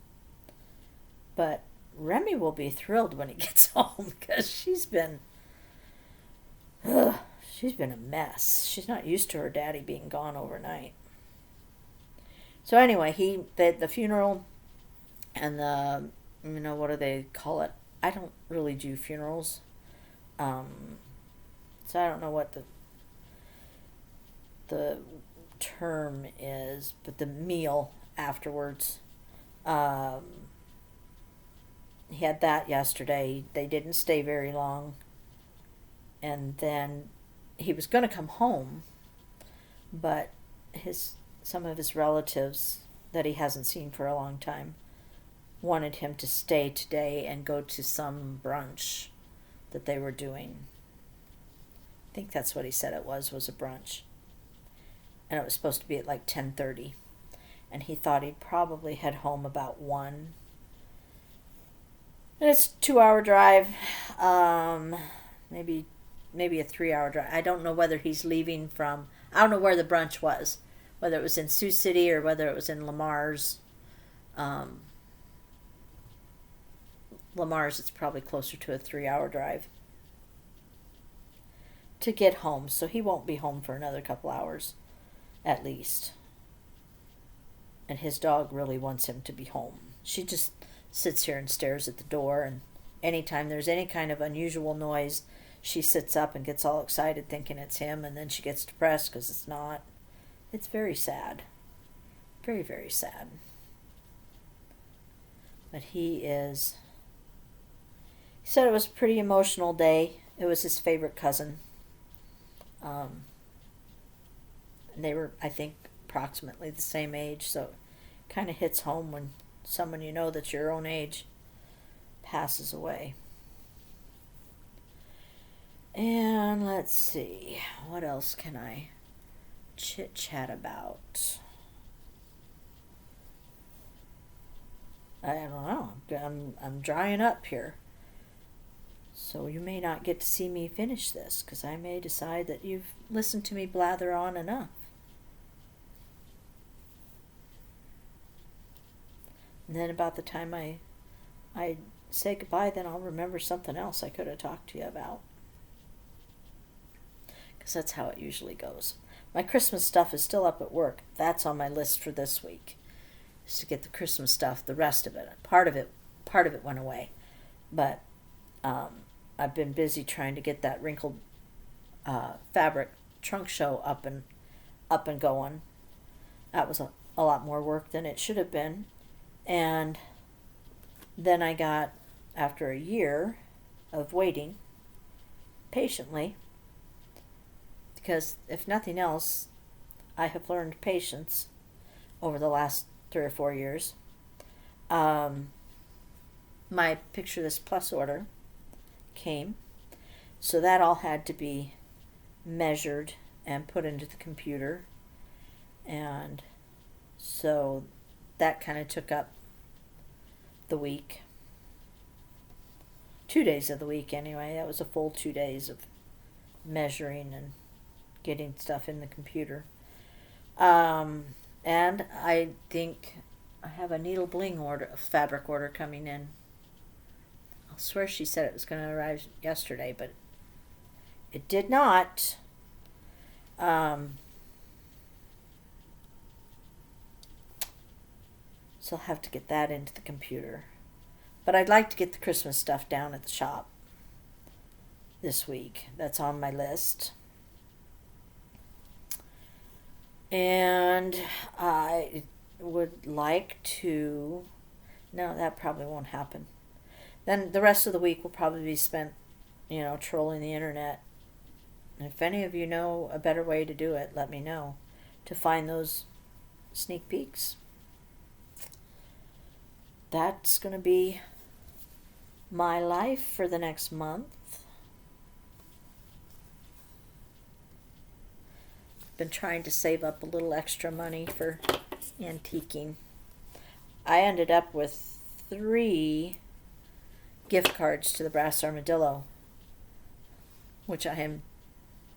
But Remy will be thrilled when he gets home, because she's been a mess. She's not used to her daddy being gone overnight. So anyway, the funeral and what do they call it? I don't really do funerals. So I don't know what the term is, but the meal afterwards. He had that yesterday. They didn't stay very long. And then he was going to come home, but some of his relatives that he hasn't seen for a long time wanted him to stay today and go to some brunch that they were doing. I think that's what he said it was a brunch. And it was supposed to be at like 10:30. And he thought he'd probably head home about 1. And it's a 2-hour drive. Maybe a 3-hour drive. I don't know whether he's leaving from... I don't know where the brunch was. Whether it was in Sioux City or whether it was in Lamar's. Lamar's, it's probably closer to a 3-hour drive to get home. So he won't be home for another couple hours, at least. And his dog really wants him to be home. She just sits here and stares at the door, and anytime there's any kind of unusual noise, she sits up and gets all excited thinking it's him, and then she gets depressed because it's not. It's very sad. Very, very sad. But he said it was a pretty emotional day. It was his favorite cousin. They were, I think, approximately the same age, so it kind of hits home when someone that's your own age passes away. And let's see, what else can I chit-chat about? I don't know. I'm drying up here. So you may not get to see me finish this, because I may decide that you've listened to me blather on enough. And then about the time I say goodbye, then I'll remember something else I could have talked to you about. Because that's how it usually goes. My Christmas stuff is still up at work. That's on my list for this week, is to get the Christmas stuff. The rest of it, part of it went away, but I've been busy trying to get that wrinkled fabric trunk show up and going. That was a lot more work than it should have been. And then I got, after a year of waiting patiently, because if nothing else, I have learned patience over the last 3 or 4 years. My Picture This Plus order came, so that all had to be measured and put into the computer, and so that kind of took up the week 2 days of the week anyway. That was a full 2 days of measuring and getting stuff in the computer. And I think I have a needle bling order, a fabric order coming in. I'll swear she said it was going to arrive yesterday, but it did not. So I'll have to get that into the computer. But I'd like to get the Christmas stuff down at the shop this week. That's on my list. And I would like to... No, that probably won't happen. Then the rest of the week will probably be spent, trolling the internet. And if any of you know a better way to do it, let me know. To find those sneak peeks. That's going to be my life for the next month. Been trying to save up a little extra money for antiquing. I ended up with 3 gift cards to the Brass Armadillo, which I am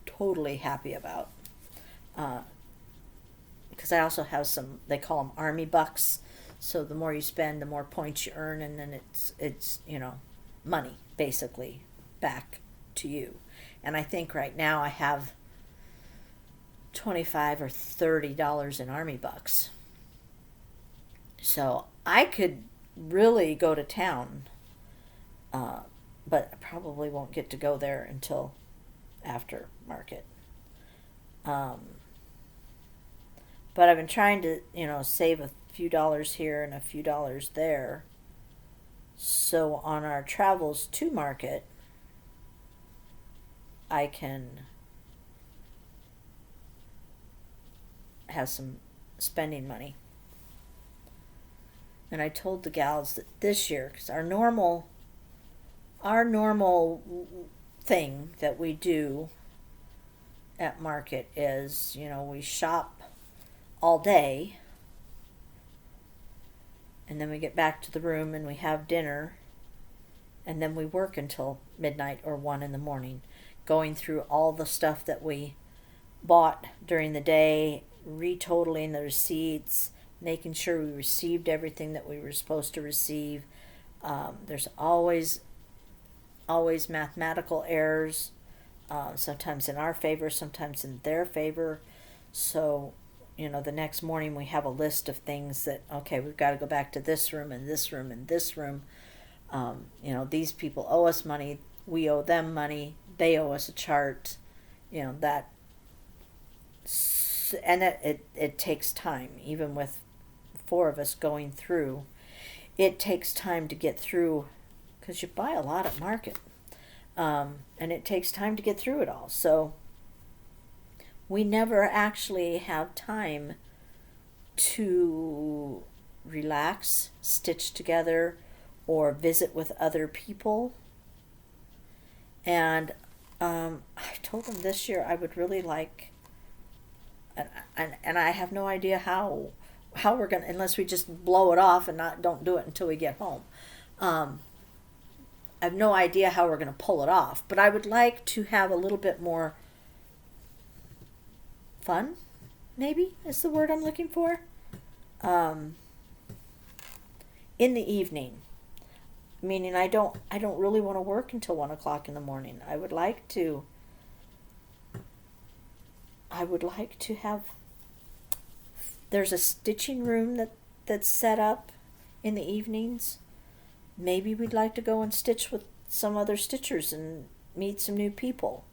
totally happy about. Because I also have some, they call them army bucks. So the more you spend, the more points you earn, and then it's money basically back to you. And I think right now I have $25 or $30 in army bucks. So I could really go to town, but I probably won't get to go there until after market. But I've been trying to, save a few dollars here and a few dollars there. So on our travels to market, I can have some spending money. And I told the gals that this year, because our normal thing that we do at market is, we shop all day, and then we get back to the room and we have dinner, and then we work until midnight or 1 in the morning, going through all the stuff that we bought during the day, retotaling the receipts, making sure we received everything that we were supposed to receive. There's always mathematical errors, sometimes in our favor, sometimes in their favor. So the next morning we have a list of things that, okay, we've got to go back to this room and this room and this room. These people owe us money. We owe them money. They owe us a chart. That. And it takes time, even with 4 of us going through. It takes time to get through because you buy a lot at market. And it takes time to get through it all. So we never actually have time to relax, stitch together, or visit with other people. And I told them this year I would really like, and I have no idea how we're gonna, unless we just blow it off and don't do it until we get home. I have no idea how we're gonna pull it off, but I would like to have a little bit more fun, maybe is the word I'm looking for, in the evening. Meaning I don't really want to work until 1 o'clock in the morning. I would like to have, there's a stitching room that's set up in the evenings. Maybe we'd like to go and stitch with some other stitchers and meet some new people.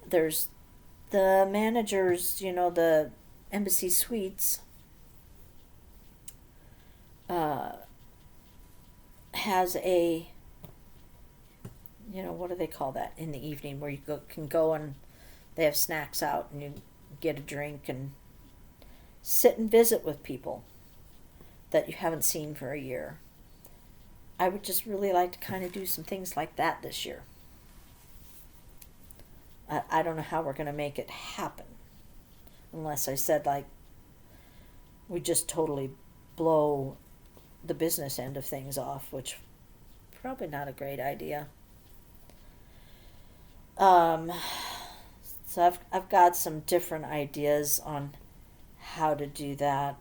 There's the managers, the Embassy Suites, has a, what do they call that in the evening, where you can go and they have snacks out and you get a drink and sit and visit with people that you haven't seen for a year. I would just really like to kind of do some things like that this year. I don't know how we're going to make it happen, unless I said we just totally blow the business end of things off, which probably not a great idea. Um, so I've got some different ideas on how to do that.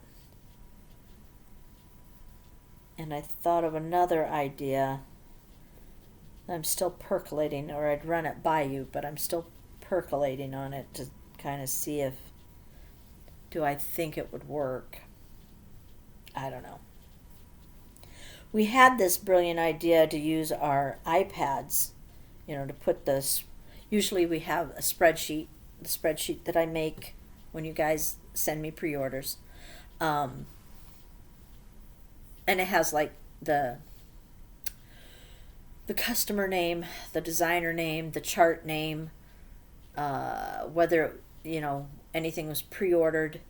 And I thought of another idea. I'm still percolating, or I'd run it by you, but I'm still percolating on it to kind of see if, do I think it would work? I don't know. We had this brilliant idea to use our iPads, to put this. Usually we have a spreadsheet, the spreadsheet that I make when you guys send me pre-orders. Um, and it has like the customer name, the designer name, the chart name, whether anything was pre-ordered,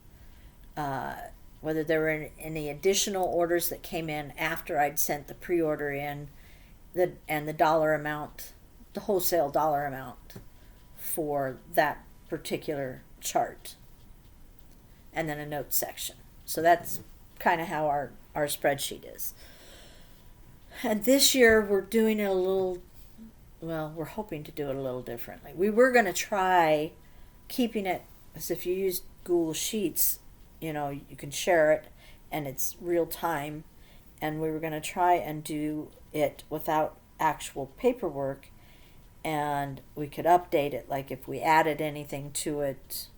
uh, whether there were any additional orders that came in after I'd sent the pre-order in, and the dollar amount, the wholesale dollar amount for that particular chart, and then a notes section. So that's kind of how our spreadsheet is. And this year we're doing it a little, well, we're hoping to do it a little differently. We were going to try keeping it as if you use Google Sheets, you can share it and it's real time. And we were going to try and do it without actual paperwork, and we could update it, like if we added anything to it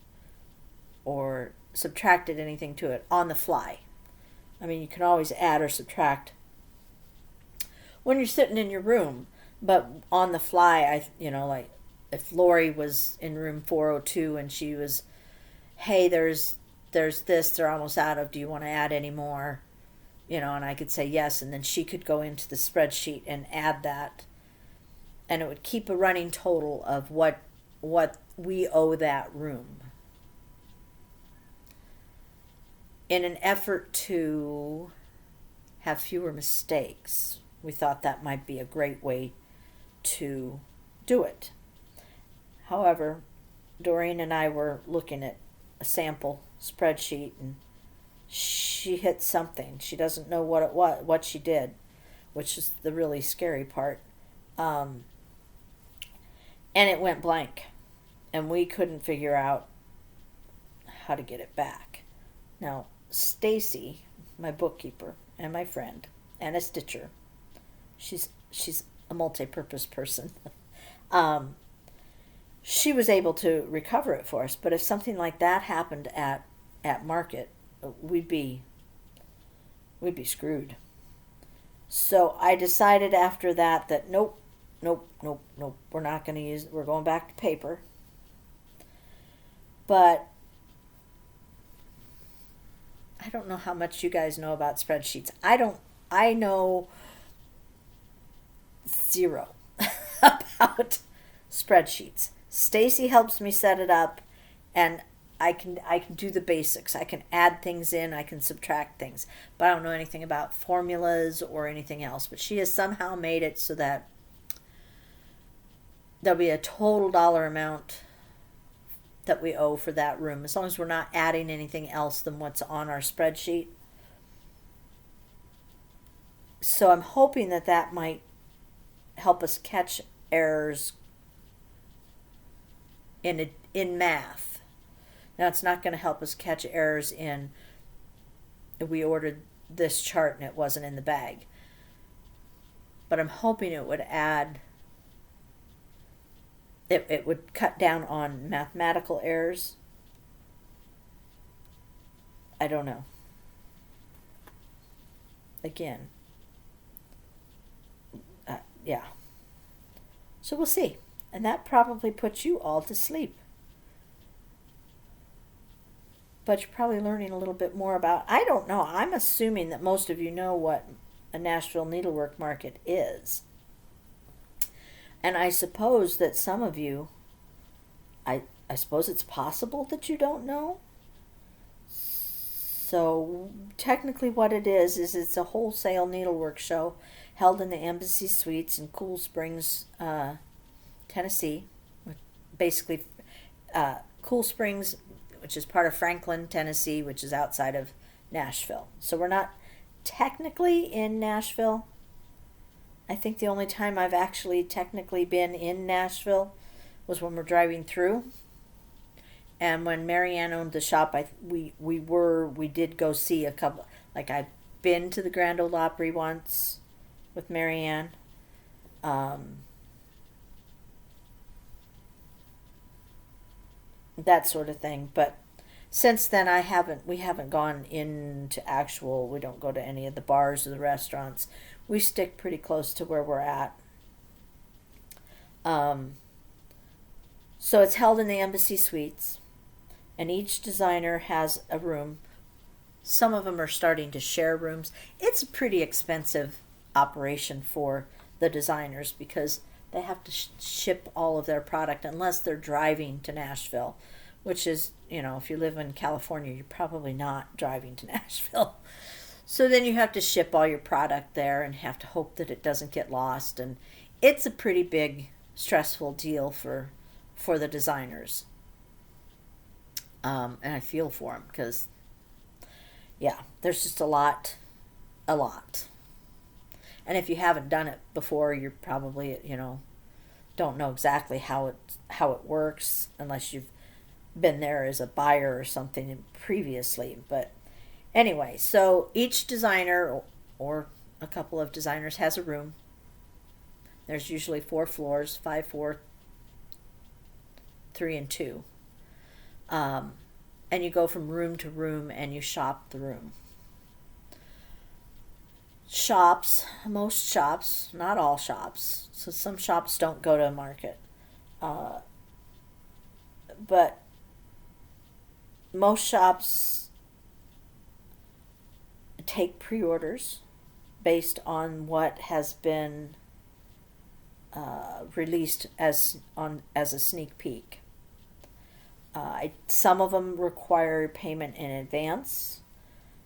or subtracted anything to it on the fly. I mean, you can always add or subtract when you're sitting in your room, but on the fly, like if Lori was in room 402 and she was, hey, there's this, they're almost out of, do you want to add any more? And I could say yes, and then she could go into the spreadsheet and add that, and it would keep a running total of what we owe that room. In an effort to have fewer mistakes, we thought that might be a great way to do it. However, Doreen and I were looking at a sample spreadsheet, and she hit something. She doesn't know what it was, what she did, which is the really scary part. And it went blank, and we couldn't figure out how to get it back. Now, Stacy, my bookkeeper and my friend, and a stitcher, she's a multi-purpose person. She was able to recover it for us, but if something like that happened at market, we'd be screwed. So I decided after that nope, we're not going to use, we're going back to paper. But I don't know how much you guys know about spreadsheets. I know zero about spreadsheets. Stacy helps me set it up, and I can do the basics. I can add things in, I can subtract things, but I don't know anything about formulas or anything else. But she has somehow made it so that there'll be a total dollar amount that we owe for that room, as long as we're not adding anything else than what's on our spreadsheet. So I'm hoping that might help us catch errors in math. Now, it's not going to help us catch errors in, we ordered this chart and it wasn't in the bag. But I'm hoping it would add, it would cut down on mathematical errors. I don't know. Again, yeah. So we'll see. And that probably puts you all to sleep. But you're probably learning a little bit more about, I don't know, I'm assuming that most of you know what a Nashville needlework market is. And I suppose that some of you, I suppose it's possible that you don't know. So technically what it is it's a wholesale needlework show held in the Embassy Suites in Cool Springs, Tennessee. Basically, Cool Springs, which is part of Franklin, Tennessee, which is outside of Nashville. So we're not technically in Nashville. I think the only time I've actually technically been in Nashville was when we're driving through. And when Marianne owned the shop, we did go see a couple. Like, I've been to the Grand Ole Opry once with Marianne. That sort of thing. But since then, we haven't gone into actual. We don't go to any of the bars or the restaurants. We stick pretty close to where we're at. So it's held in the Embassy Suites, and each designer has a room. Some of them are starting to share rooms. It's a pretty expensive operation for the designers because they have to ship all of their product unless they're driving to Nashville, which is, if you live in California, you're probably not driving to Nashville. So then you have to ship all your product there and have to hope that it doesn't get lost. And it's a pretty big, stressful deal for the designers. And I feel for them because, yeah, there's just a lot. And if you haven't done it before, you're probably, don't know exactly how it works unless you've been there as a buyer or something previously. But anyway, so each designer or a couple of designers has a room. There's usually 4 floors, 5, 4, 3, and 2. And you go from room to room and you shop the room. Most shops, not all shops, so some shops don't go to market. But most shops take pre-orders based on what has been released as a sneak peek. Some of them require payment in advance.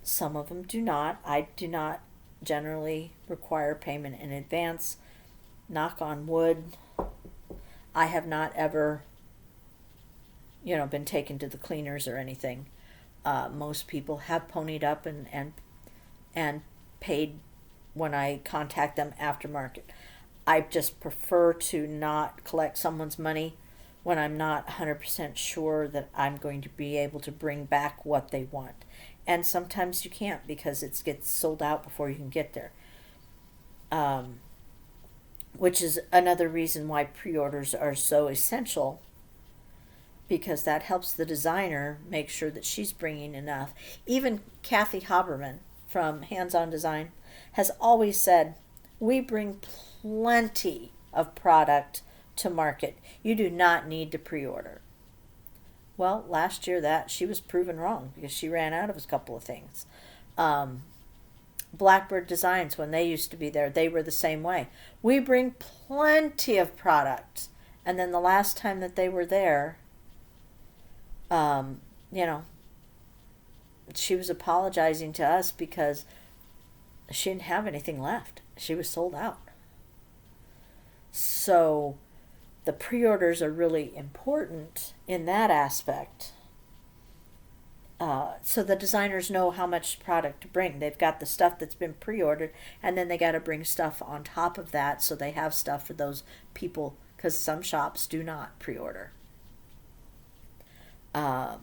Some of them do not. I do not generally require payment in advance. Knock on wood. I have not ever, been taken to the cleaners or anything. Most people have ponied up and paid when I contact them aftermarket. I just prefer to not collect someone's money when I'm not 100% sure that I'm going to be able to bring back what they want. And sometimes you can't because it gets sold out before you can get there. Which is another reason why pre-orders are so essential, because that helps the designer make sure that she's bringing enough. Even Kathy Haberman from Hands On Design has always said, we bring plenty of product to market. You do not need to pre-order. Well, last year that she was proven wrong because she ran out of a couple of things. Blackbird Designs, when they used to be there, they were the same way. We bring plenty of product. And then the last time that they were there, she was apologizing to us because she didn't have anything left. She was sold out. So the pre-orders are really important in that aspect. So the designers know how much product to bring. They've got the stuff that's been pre-ordered, and then they got to bring stuff on top of that so they have stuff for those people, because some shops do not pre-order. So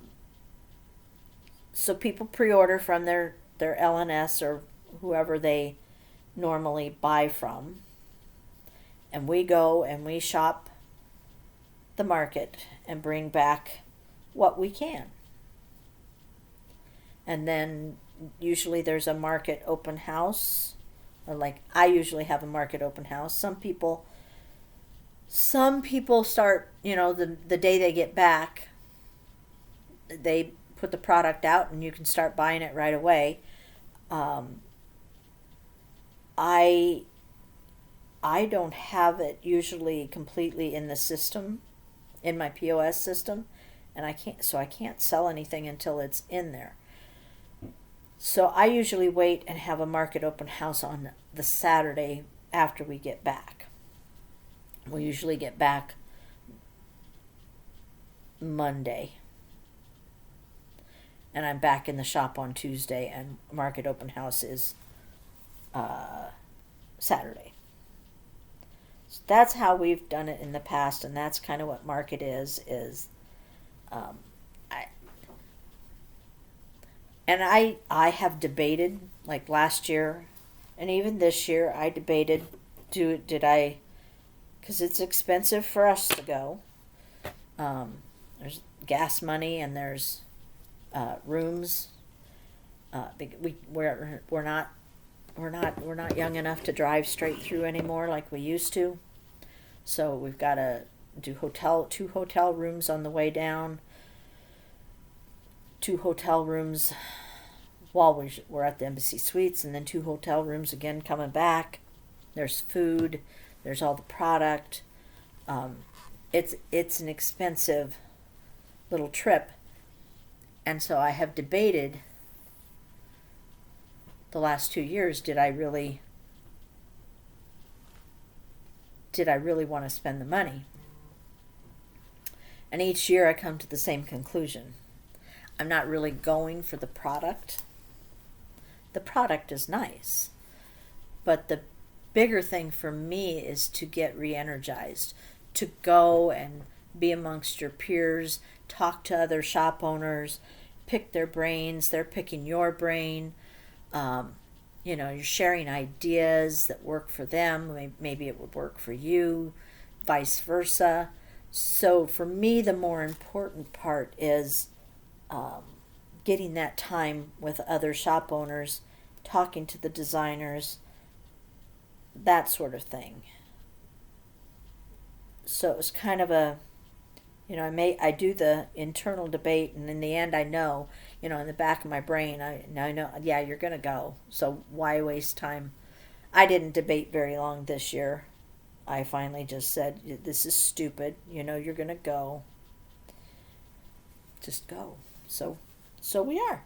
people pre-order from their LNS or whoever they normally buy from. And we go and we shop the market and bring back what we can. And then usually there's a market open house. Or like I usually have a market open house. Some people start, the day they get back, they put the product out and you can start buying it right away. I don't have it usually completely in the system, in my POS system, and I can't sell anything until it's in there. So I usually wait and have a market open house on the Saturday after we get back. We usually get back Monday. And I'm back in the shop on Tuesday, and market open house is Saturday. So that's how we've done it in the past, and that's kind of what market is um, I, and I have debated, like last year and even this year I debated, did I, because it's expensive for us to go. There's gas money, and there's rooms. We're not young enough to drive straight through anymore like we used to. So we've got to do two hotel rooms on the way down, two hotel rooms while we're at the Embassy Suites, and then two hotel rooms again coming back. There's food, there's all the product. Um, it's an expensive little trip, and so I have debated the last 2 years, did I really want to spend the money? And each year I come to the same conclusion. I'm not really going for the product. The product is nice, but the bigger thing for me is to get re-energized, to go and be amongst your peers, talk to other shop owners, pick their brains, they're picking your brain. You're sharing ideas that work for them. Maybe it would work for you, vice versa. So for me, the more important part is getting that time with other shop owners, talking to the designers, that sort of thing. So it was kind of I do the internal debate, and in the end I know, in the back of my brain, I know, yeah, you're going to go. So why waste time? I didn't debate very long this year. I finally just said, this is stupid. You're going to go. Just go. So we are.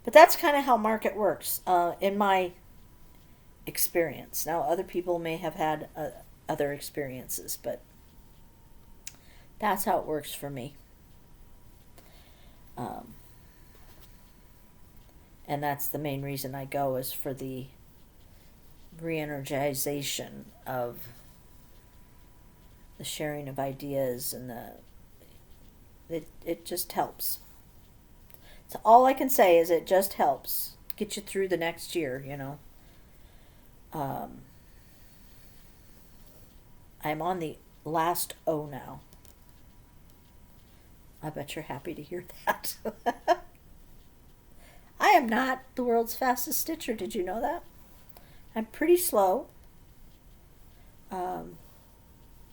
But that's kind of how market works, in my experience. Now, other people may have had other experiences, but that's how it works for me. And that's the main reason I go, is for the re-energization of the sharing of ideas, and it just helps. So all I can say is it just helps get you through the next year. I'm on the last O now. I bet you're happy to hear that. I am not the world's fastest stitcher. Did you know that? I'm pretty slow. I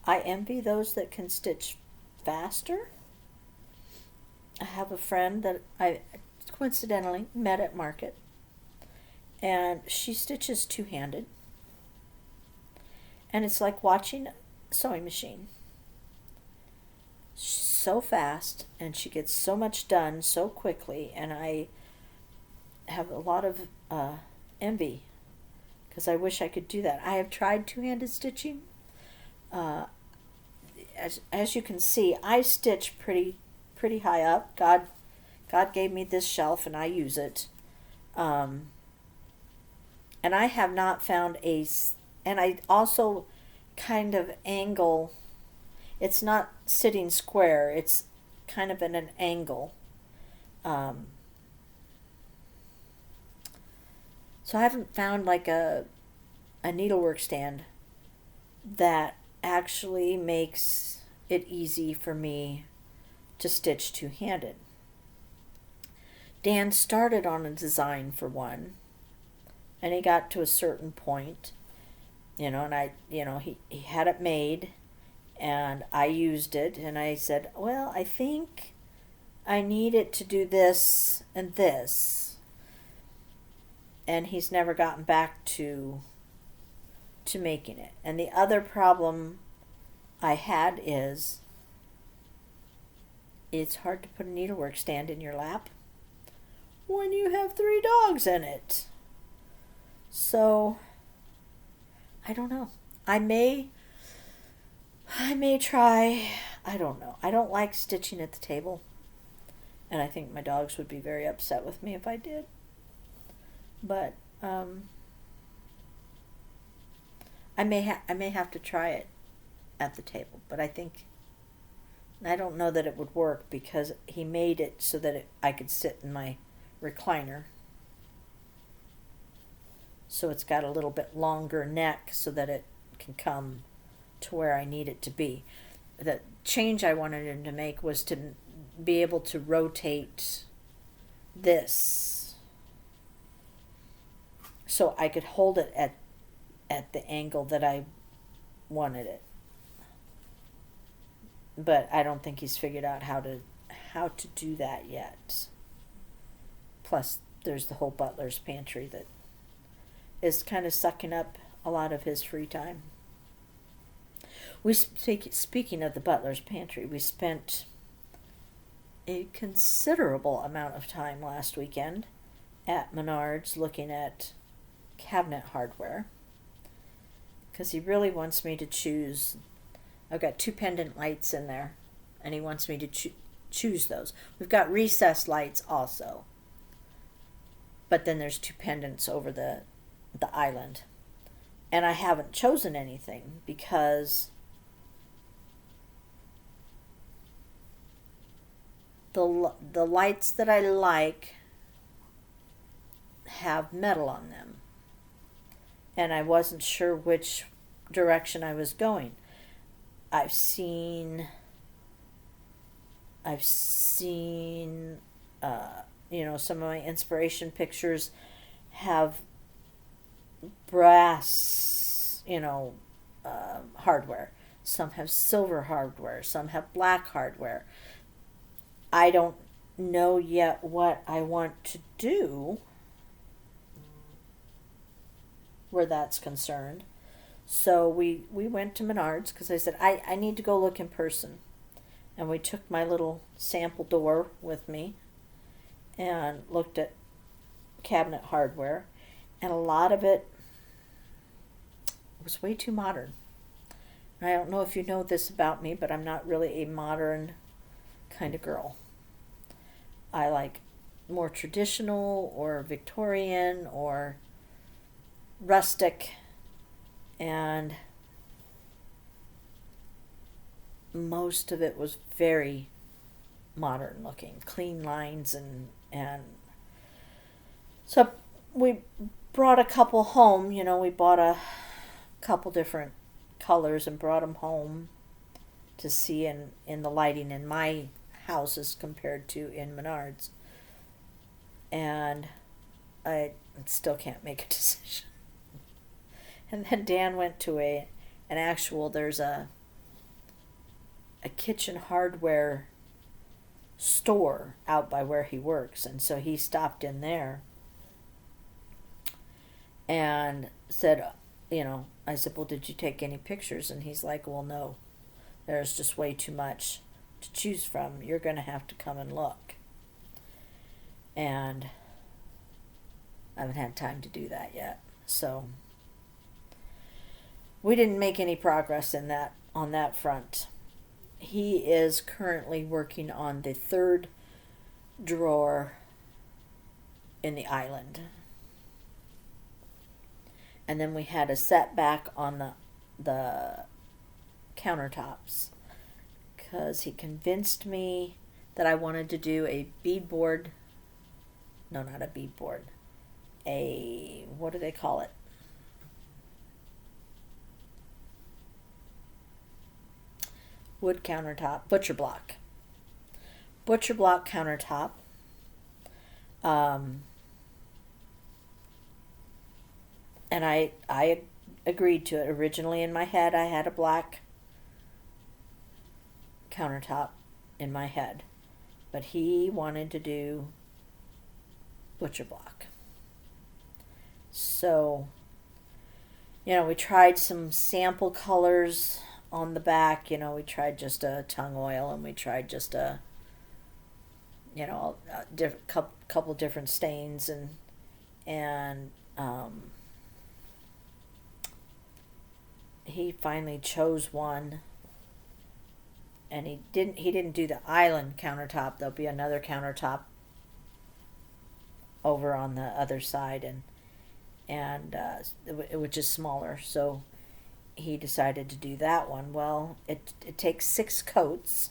envy those that can stitch faster. I have a friend that I coincidentally met at market, and she stitches two-handed, and it's like watching a sewing machine. She's so fast, and she gets so much done so quickly, and I have a lot of envy, because I wish I could do that. I have tried two-handed stitching. As you can see, I stitch pretty high up. God gave me this shelf, and I use it. And I have not found and I also kind of angle. It's not sitting square. It's kind of in an angle. So I haven't found like a needlework stand that actually makes it easy for me to stitch two-handed. Dan started on a design for one, and he got to a certain point, and he had it made, and I used it, and I said, well, I think I need it to do this and this. And he's never gotten back to making it. And the other problem I had is it's hard to put a needlework stand in your lap when you have 3 dogs in it. So I don't know. I may try. I don't know. I don't like stitching at the table, and I think my dogs would be very upset with me if I did. But I may have to try it at the table, but I don't know that it would work because he made it so that I could sit in my recliner. So it's got a little bit longer neck so that it can come to where I need it to be. The change I wanted him to make was to be able to rotate this so I could hold it at the angle that I wanted it. But I don't think he's figured out how to do that yet. Plus, there's the whole butler's pantry that is kind of sucking up a lot of his free time. Speaking of the butler's pantry, we spent a considerable amount of time last weekend at Menards looking at cabinet hardware because he really wants me to choose. I've got 2 pendant lights in there, and he wants me to choose those. We've got recessed lights also, but then there's 2 pendants over the island, and I haven't chosen anything because the lights that I like have metal on them, and I wasn't sure which direction I was going. I've seen some of my inspiration pictures have brass, hardware. Some have silver hardware. Some have black hardware. I don't know yet what I want to do where that's concerned. So we went to Menards because I said, I need to go look in person. And we took my little sample door with me and looked at cabinet hardware. And a lot of it was way too modern. And I don't know if you know this about me, but I'm not really a modern kind of girl. I like more traditional or Victorian or rustic, and most of it was very modern looking, clean lines, and so we brought a couple home. We bought a couple different colors and brought them home to see in the lighting in my house as compared to in Menards, and I still can't make a decision. And then Dan went to there's a kitchen hardware store out by where he works, and so he stopped in there and said, I said, well, did you take any pictures? And he's like, well, no, there's just way too much to choose from. You're going to have to come and look. And I haven't had time to do that yet. So we didn't make any progress on that front. He is currently working on the 3rd drawer in the island. And then we had a setback on the countertops because he convinced me that I wanted to do a beadboard. No, not a beadboard. What do they call it? Wood countertop, butcher block countertop. And I agreed to it. Originally in my head, I had a black countertop in my head, but he wanted to do butcher block. So, we tried some sample colors on the back. We tried just a tung oil, and we tried just a couple different stains, and he finally chose one, and he didn't do the island countertop. There'll be another countertop over on the other side, and which is smaller. So he decided to do that one. Well, it takes 6 coats,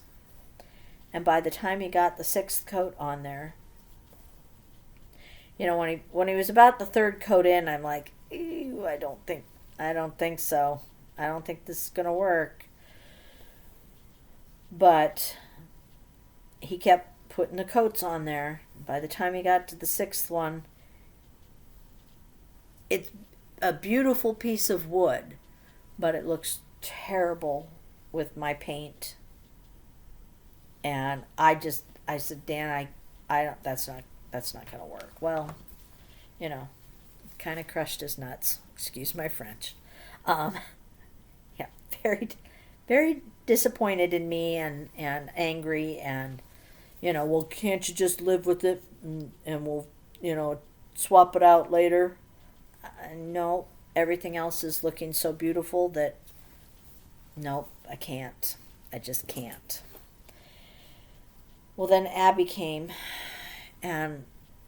and by the time he got the 6th coat on there, when he was about the 3rd coat in, I'm like, ew, I don't think so. I don't think this is gonna work. But he kept putting the coats on there. By the time he got to the 6th one, it's a beautiful piece of wood, but it looks terrible with my paint. And I said, Dan, I don't, that's not gonna work. Well, kind of crushed his nuts. Excuse my French. Yeah, very, very disappointed in me and angry and, well, can't you just live with it and we'll, swap it out later? No, everything else is looking so beautiful that, nope, I can't. I just can't. Well, then Abby came, and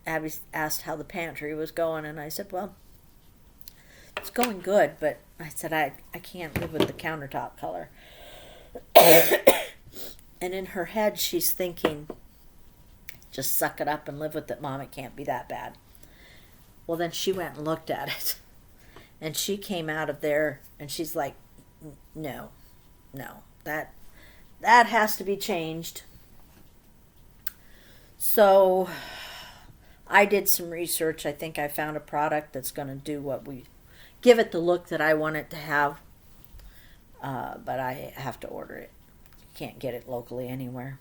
Abby asked how the pantry was going, and I said, well, it's going good, but I said, I can't live with the countertop color. And in her head, she's thinking, just suck it up and live with it, Mom. It can't be that bad. Well, then she went and looked at it, and she came out of there, and she's like, no, that has to be changed. So I did some research. I think I found a product that's going to give it the look that I want it to have. But I have to order it. You can't get it locally anywhere.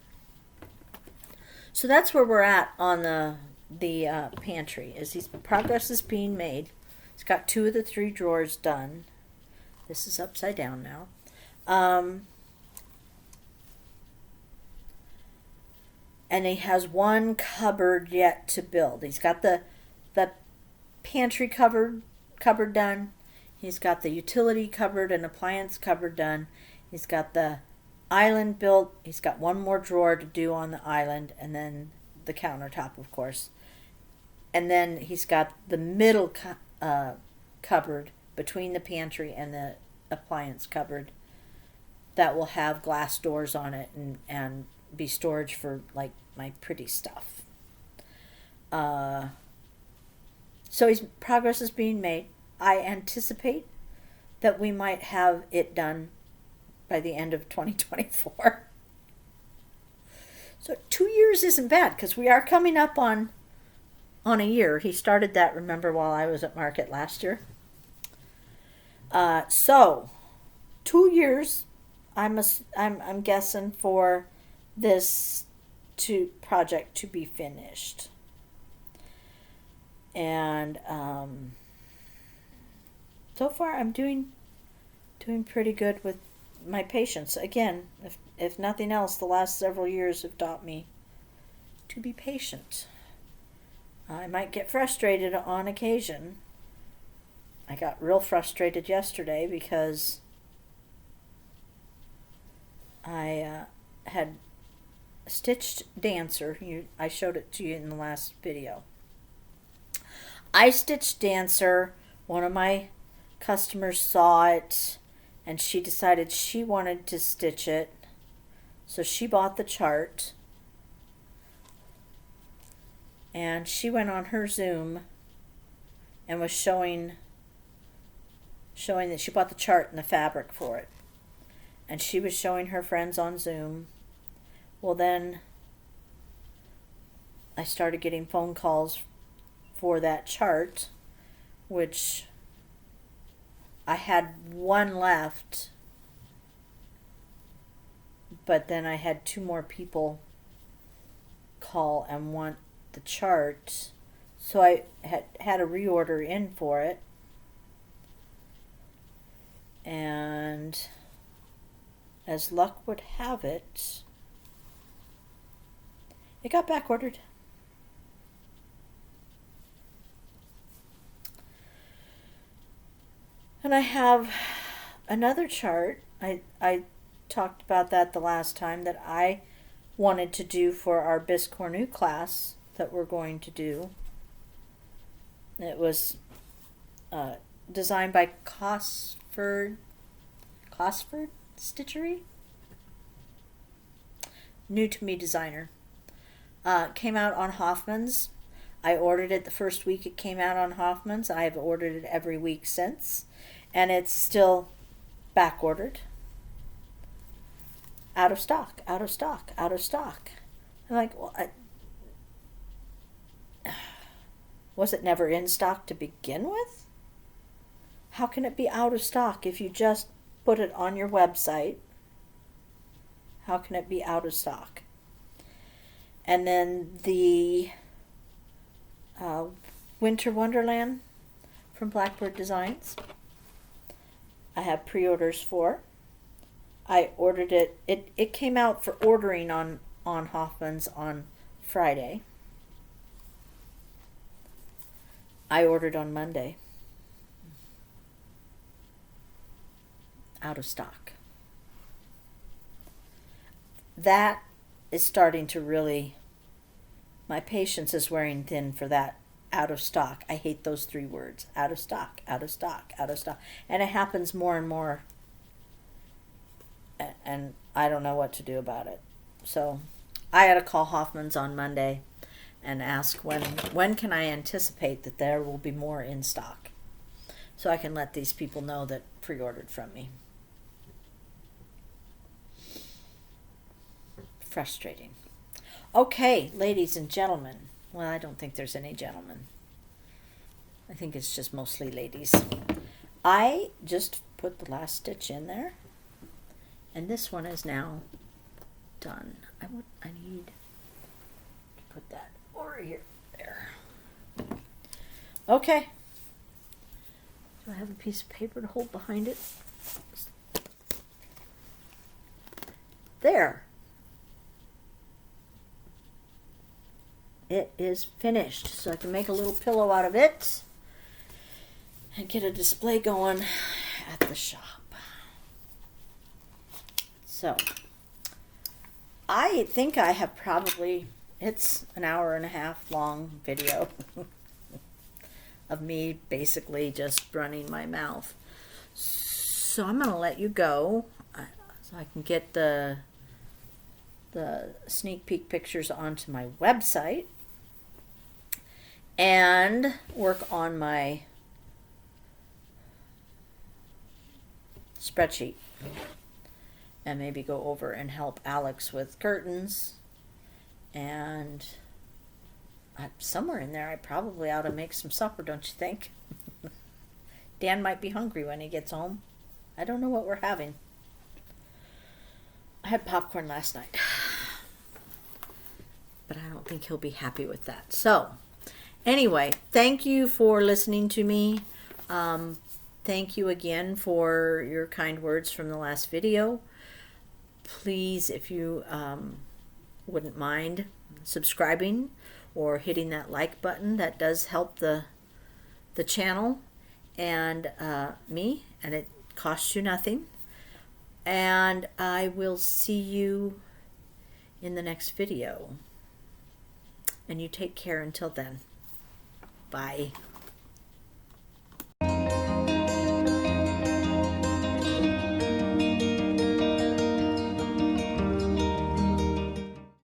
So that's where we're at on the pantry. Progress is being made. It's got 2 of the 3 drawers done. This is upside down now. And he has 1 cupboard yet to build. He's got the pantry cupboard done. He's got the utility cupboard and appliance cupboard done. He's got the island built. He's got 1 more drawer to do on the island, and then the countertop, of course. And then he's got the middle cupboard between the pantry and the appliance cupboard that will have glass doors on it and be storage for like my pretty stuff. So progress is being made. I anticipate that we might have it done by the end of 2024. So 2 years isn't bad because we are coming up on a year. He started that, remember, while I was at market last year. So 2 years, I'm guessing, for this project to be finished. And so far I'm doing pretty good with my patience. Again, if nothing else, the last several years have taught me to be patient. I might get frustrated on occasion. I got real frustrated yesterday because I had stitched Dancer. I showed it to you in the last video. I stitched Dancer. One of my customers saw it and she decided she wanted to stitch it. So she bought the chart and she went on her Zoom and was showing that she bought the chart and the fabric for it. And she was showing her friends on Zoom. Well, then I started getting phone calls for that chart, which I had 1 left, but then I had 2 more people call and want the chart, so I had a reorder in for it, and as luck would have it, it got back ordered. And I have another chart. I talked about that the last time, that I wanted to do for our Biscornu class that we're going to do. It was designed by Cosford Cosford Stitchery. New to me designer. Came out on Hoffman's. I ordered it the first week it came out on Hoffman's. I have ordered it every week since, and it's still back ordered. Out of stock, out of stock, out of stock. I'm like, well, was it never in stock to begin with? How can it be out of stock if you just put it on your website? How can it be out of stock? And then the Winter Wonderland from Blackbird Designs, I have pre-orders for. I ordered it. It came out for ordering on Hoffman's on Friday. I ordered on Monday. Out of stock. That is starting to really, my patience is wearing thin for that. Out of stock. I hate those 3 words. Out of stock, out of stock, out of stock. And it happens more and more. And I don't know what to do about it. So I had to call Hoffman's on Monday and ask when can I anticipate that there will be more in stock, so I can let these people know that pre-ordered from me. Frustrating. Okay, ladies and gentlemen. Well, I don't think there's any gentlemen. I think it's just mostly ladies. I just put the last stitch in there, and this one is now done. I need to put that over here. There. Okay. Do I have a piece of paper to hold behind it? There. It is finished, so I can make a little pillow out of it and get a display going at the shop. So I think I have probably, it's an hour and a half long video of me basically just running my mouth. So I'm going to let you go so I can get the sneak peek pictures onto my website and work on my spreadsheet and maybe go over and help Alex with curtains. And somewhere in there I probably ought to make some supper, don't you think? Dan might be hungry when he gets home. I don't know what we're having. I had popcorn last night, but I don't think he'll be happy with that. So anyway, thank you for listening to me. Thank you again for your kind words from the last video. Please, if you wouldn't mind subscribing or hitting that like button, that does help the channel and me, and it costs you nothing. And I will see you in the next video. And you take care until then. Bye.